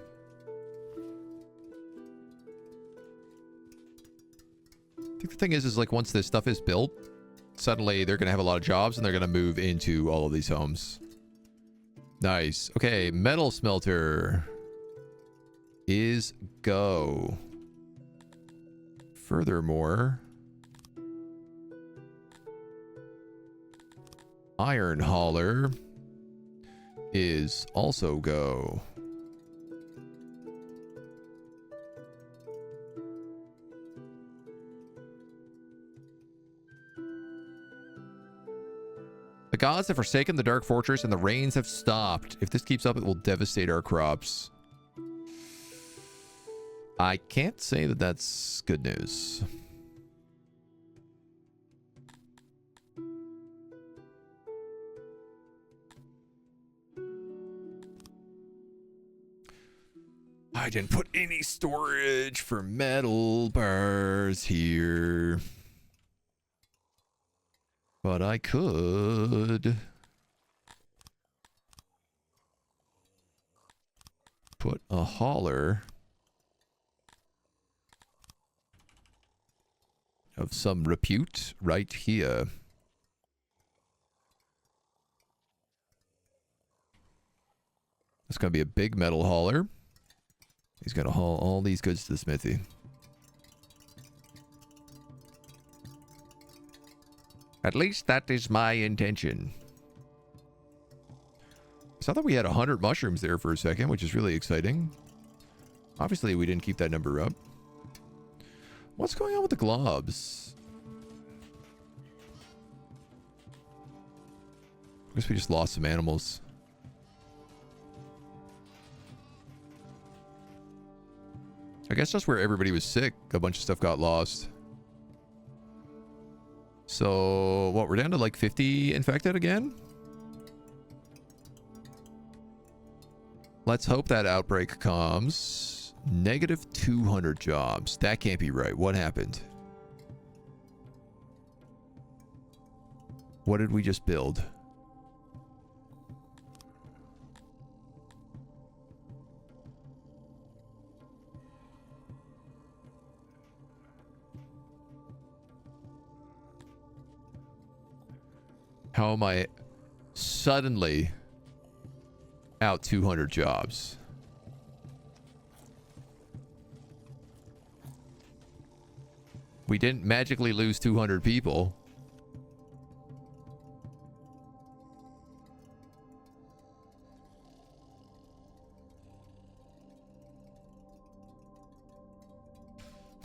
I think the thing is like once this stuff is built, suddenly they're going to have a lot of jobs and they're going to move into all of these homes. Nice. Okay, metal smelter is go. Furthermore, iron hauler is also go. The gods have forsaken the dark fortress and the rains have stopped. If this keeps up, it will devastate our crops. I can't say that that's good news. I didn't put any storage for metal bars here. But I could put a hauler of some repute right here. It's going to be a big metal hauler. He's going to haul all these goods to the smithy. At least that is my intention. I saw that we had 100 mushrooms there for a second, which is really exciting. Obviously, we didn't keep that number up. What's going on with the globs? I guess we just lost some animals. I guess just where everybody was sick, a bunch of stuff got lost. So, what, we're down to like 50 infected again? Let's hope that outbreak comes. Negative 200 jobs. That can't be right. What happened? What did we just build? How am I suddenly out 200 jobs? We didn't magically lose 200 people.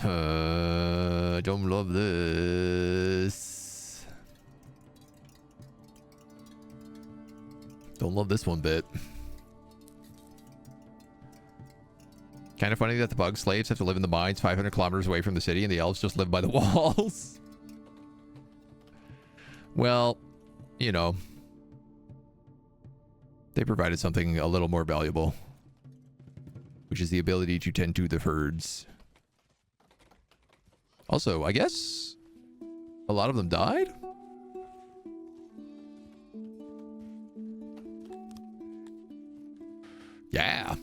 I don't love this. Don't love this one bit. Kind of funny that the bug slaves have to live in the mines 500 kilometers away from the city and the elves just live by the walls. Well, you know, they provided something a little more valuable, which is the ability to tend to the herds. Also, I guess a lot of them died? Yeah.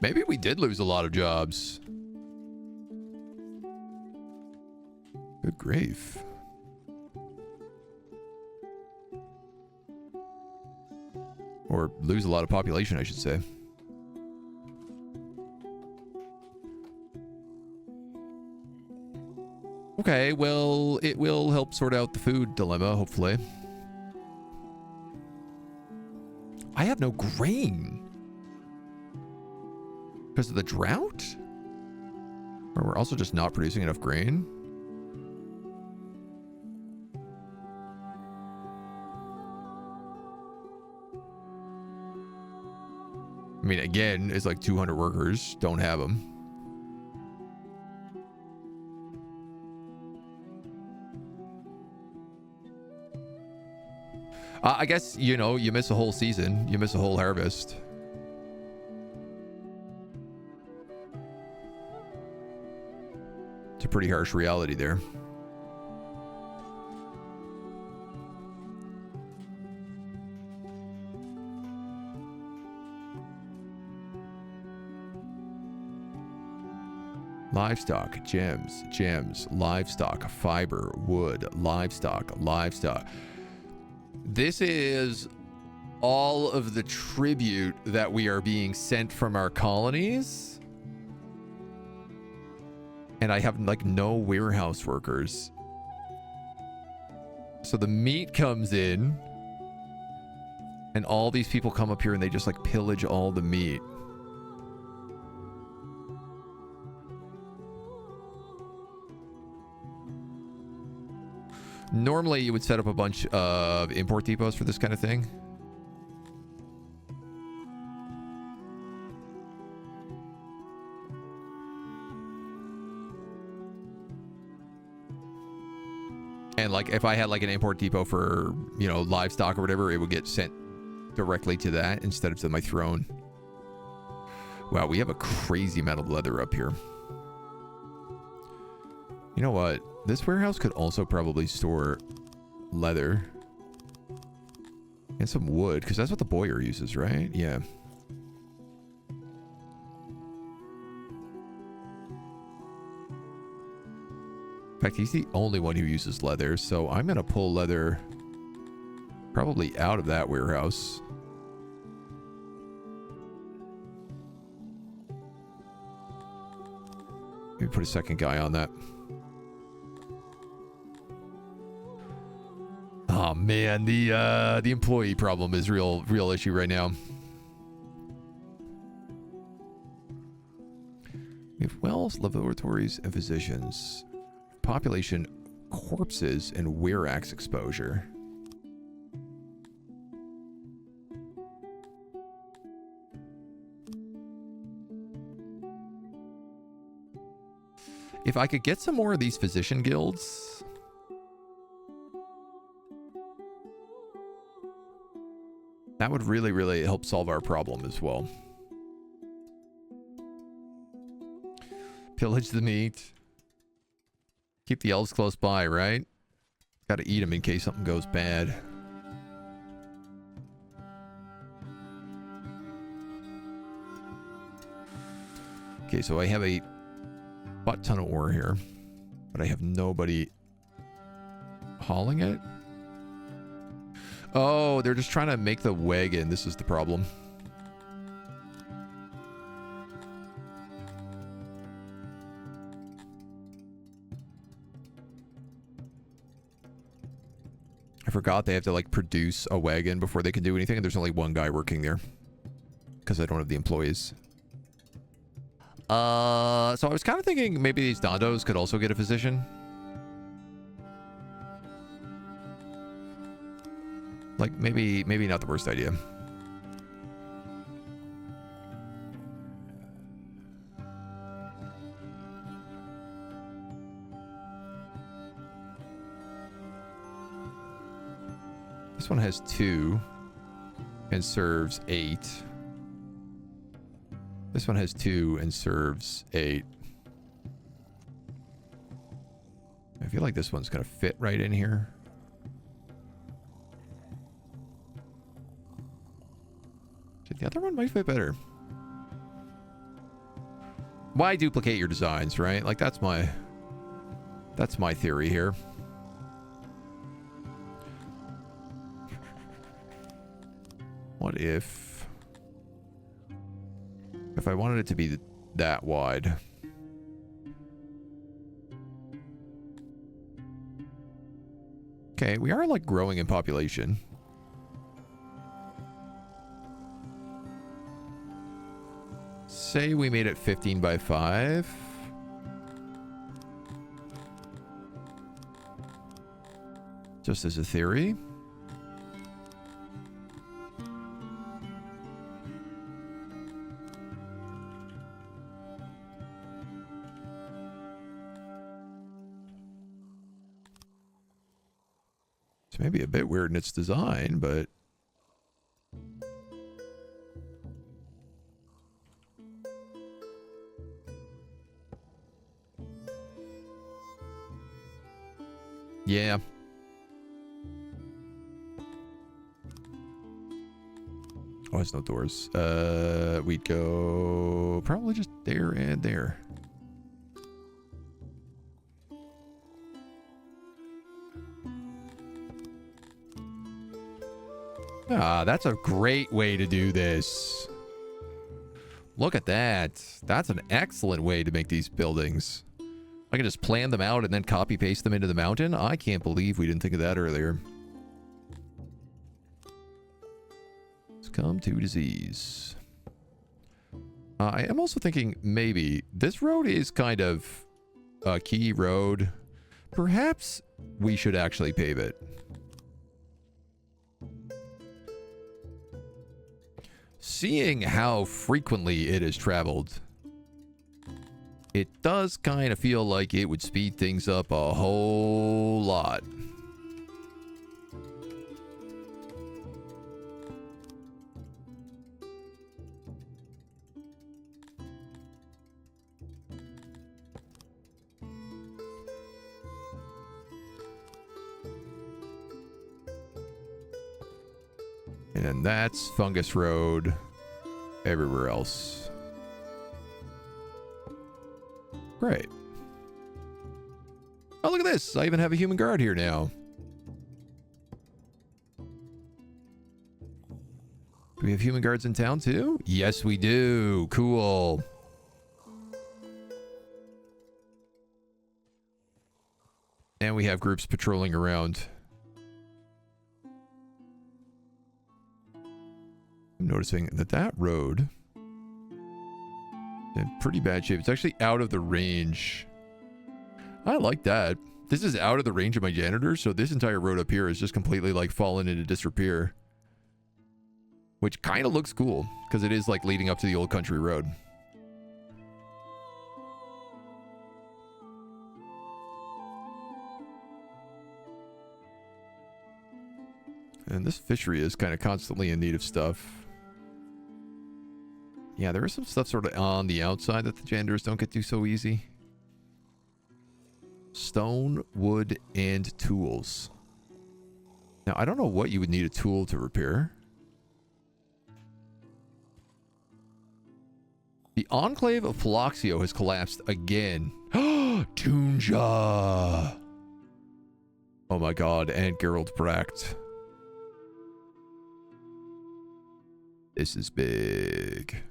Maybe we did lose a lot of jobs. Good grief. Or lose a lot of population, I should say. Okay, well, it will help sort out the food dilemma, hopefully. I have no grain. Because of the drought? Or we're also just not producing enough grain? I mean, again, it's like 200 workers. Don't have them. I guess, you know, you miss a whole season. You miss a whole harvest. It's a pretty harsh reality there. Livestock, gems, livestock, fiber, wood, livestock. This is all of the tribute that we are being sent from our colonies. And I have like no warehouse workers. So the meat comes in. And all these people come up here and they just like pillage all the meat. Normally, you would set up a bunch of import depots for this kind of thing. And like, if I had like an import depot for, you know, livestock or whatever, it would get sent directly to that instead of to my throne. Wow, we have a crazy amount of leather up here. You know what? This warehouse could also probably store leather and some wood, because that's what the boyer uses, right? Yeah. In fact, he's the only one who uses leather, so I'm going to pull leather probably out of that warehouse. Maybe put a second guy on that. Oh man, the employee problem is real issue right now. We have wells, laboratories, and physicians. Population, corpses, and werax exposure. If I could get some more of these physician guilds, that would really help solve our problem as well. Pillage the meat. Keep the elves close by, right? Gotta eat them in case something goes bad. Okay, so I have a butt ton of ore here, but I have nobody hauling it. Oh, they're just trying to make the wagon. This is the problem. I forgot they have to like produce a wagon before they can do anything, and there's only one guy working there because I don't have the employees. So I was kind of thinking maybe these Dondos could also get a physician. Like, maybe not the worst idea. This one has 2 and serves 8. This one has 2 and serves 8. I feel like this one's gonna fit right in here. The other one might fit better. Why duplicate your designs, right? Like, that's my theory here. What if I wanted it to be that wide? Okay, we are like growing in population. Say we made it 15 by 5. Just as a theory. It's maybe a bit weird in its design, but... yeah. Oh, there's no doors. We'd go probably just there and there. Ah, that's a great way to do this. Look at that. That's an excellent way to make these buildings. I can just plan them out and then copy paste them into the mountain. I can't believe we didn't think of that earlier. Succumb to disease. I am also thinking maybe this road is kind of a key road. Perhaps we should actually pave it. Seeing how frequently it is traveled, it does kind of feel like it would speed things up a whole lot. And then that's Fungus Road everywhere else. Great. Oh, look at this. I even have a human guard here now. Do we have human guards in town too? Yes, we do. Cool. And we have groups patrolling around. I'm noticing that that road is in pretty bad shape. It's actually out of the range. I like that. This is out of the range of my janitors, so this entire road up here is just completely like fallen into disrepair. Which kind of looks cool, because it is like leading up to the old country road. And this fishery is kind of constantly in need of stuff. Yeah, there is some stuff sort of on the outside that the janitors don't get to so easy. Stone, wood, and tools. Now, I don't know what you would need a tool to repair. The Enclave of Paloxio has collapsed again. Tunja! Oh my god, and Geralt Bracht. This is big.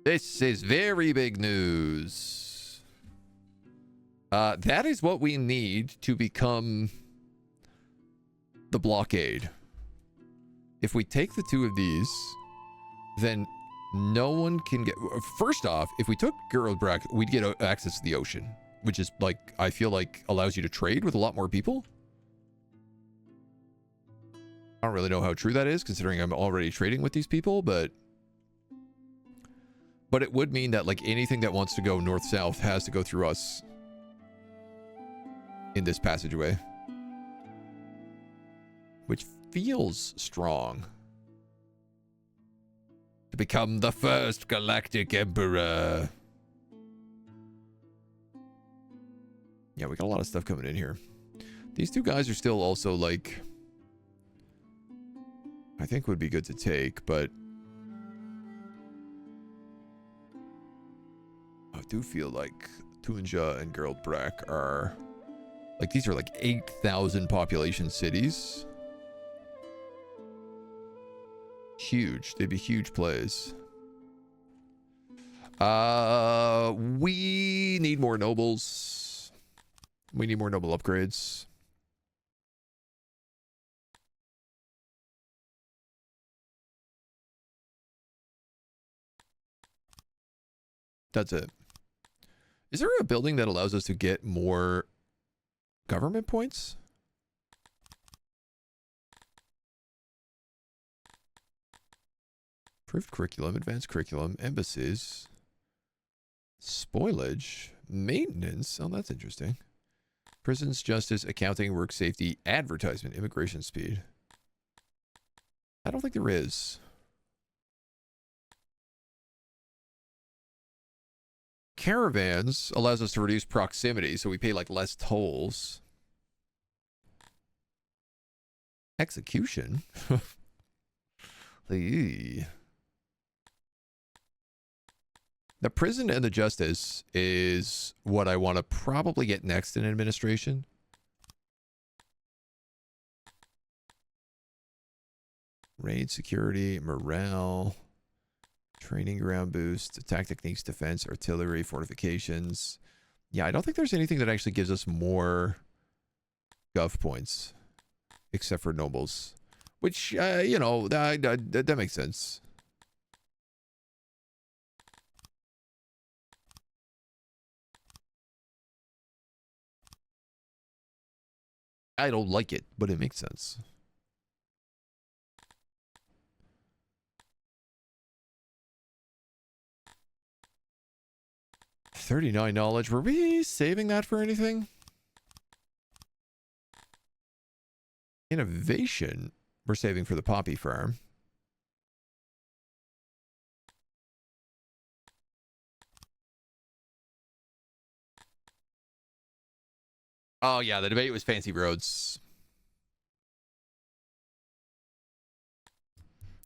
This is very big news. That is what we need to become the blockade. If we take the two of these, then no one can get... First off, if we took Geraldbrack, we'd get access to the ocean, which is, like, I feel like allows you to trade with a lot more people. I don't really know how true that is, considering I'm already trading with these people, but it would mean that, like, anything that wants to go north-south has to go through us in this passageway. Which feels strong. To become the first galactic emperor. Yeah, we got a lot of stuff coming in here. These two guys are still also, like... I think would be good to take, but... I do feel like Tunja and Geraldbrack are... Like, these are like 8,000 population cities. Huge. They'd be huge plays. We need more nobles. We need more noble upgrades. That's it. Is there a building that allows us to get more government points? Improved curriculum, advanced curriculum, embassies, spoilage, maintenance. Oh, that's interesting. Prisons, justice, accounting, work safety, advertisement, immigration speed. I don't think there is. Caravans allows us to reduce proximity, so we pay like less tolls. Execution? The prison and the justice is what I want to probably get next in administration. Raid, security, morale, training ground boost, attack techniques, defense, artillery, fortifications. Yeah, I don't think there's anything that actually gives us more gov points, except for nobles, which, you know, that makes sense. I don't like it, but it makes sense. $39 knowledge. Were we saving that for anything? Innovation. We're saving for the poppy farm. Oh, yeah, the debate was fancy roads.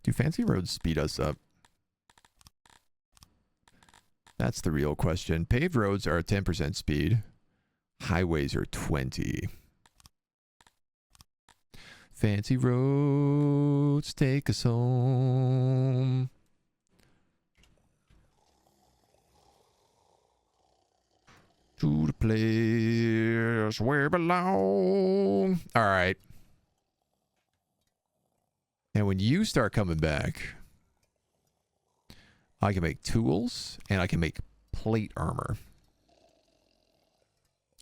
Do fancy roads speed us up? That's the real question. Paved roads are 10% speed. Highways are 20. Fancy roads take us home. To the place where we belong. All right. And when you start coming back, I can make tools, and I can make plate armor.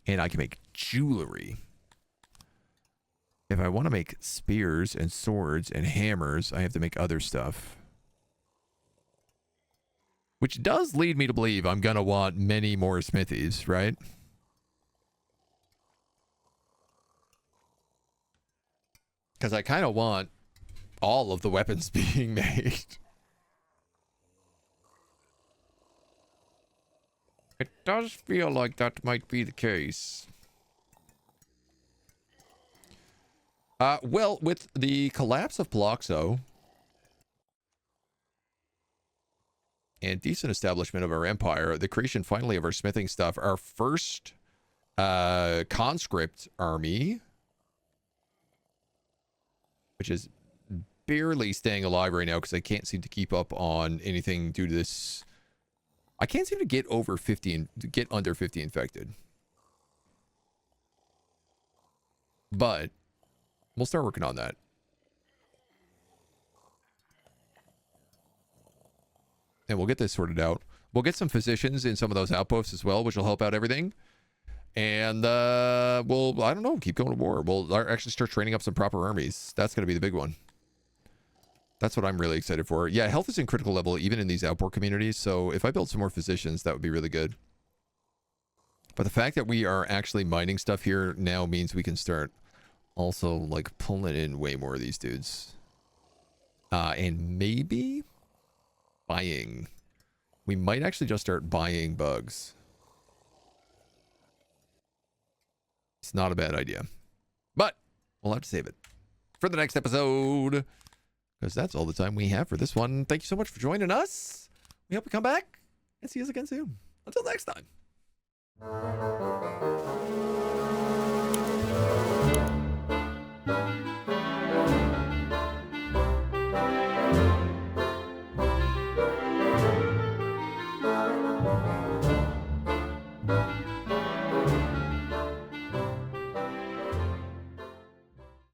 And I can make jewelry. If I want to make spears and swords and hammers, I have to make other stuff. Which does lead me to believe I'm going to want many more smithies, right? Because I kind of want all of the weapons being made. It does feel like that might be the case. Well, with the collapse of Paloxo and decent establishment of our empire, the creation finally of our smithing stuff, our first conscript army, which is barely staying alive right now because I can't seem to keep up on anything due to this. I can't seem to get over 50 and get under 50 infected. But we'll start working on that. And we'll get this sorted out. We'll get some physicians in some of those outposts as well, which will help out everything. And we'll, I don't know, keep going to war. We'll actually start training up some proper armies. That's going to be the big one. That's what I'm really excited for. Yeah, health is in critical level, even in these outpour communities. So if I build some more physicians, that would be really good. But the fact that we are actually mining stuff here now means we can start also, like, pulling in way more of these dudes. And maybe buying. We might actually just start buying bugs. It's not a bad idea. But we'll have to save it for the next episode, because that's all the time we have for this one. Thank you so much for joining us. We hope you come back and see us again soon. Until next time.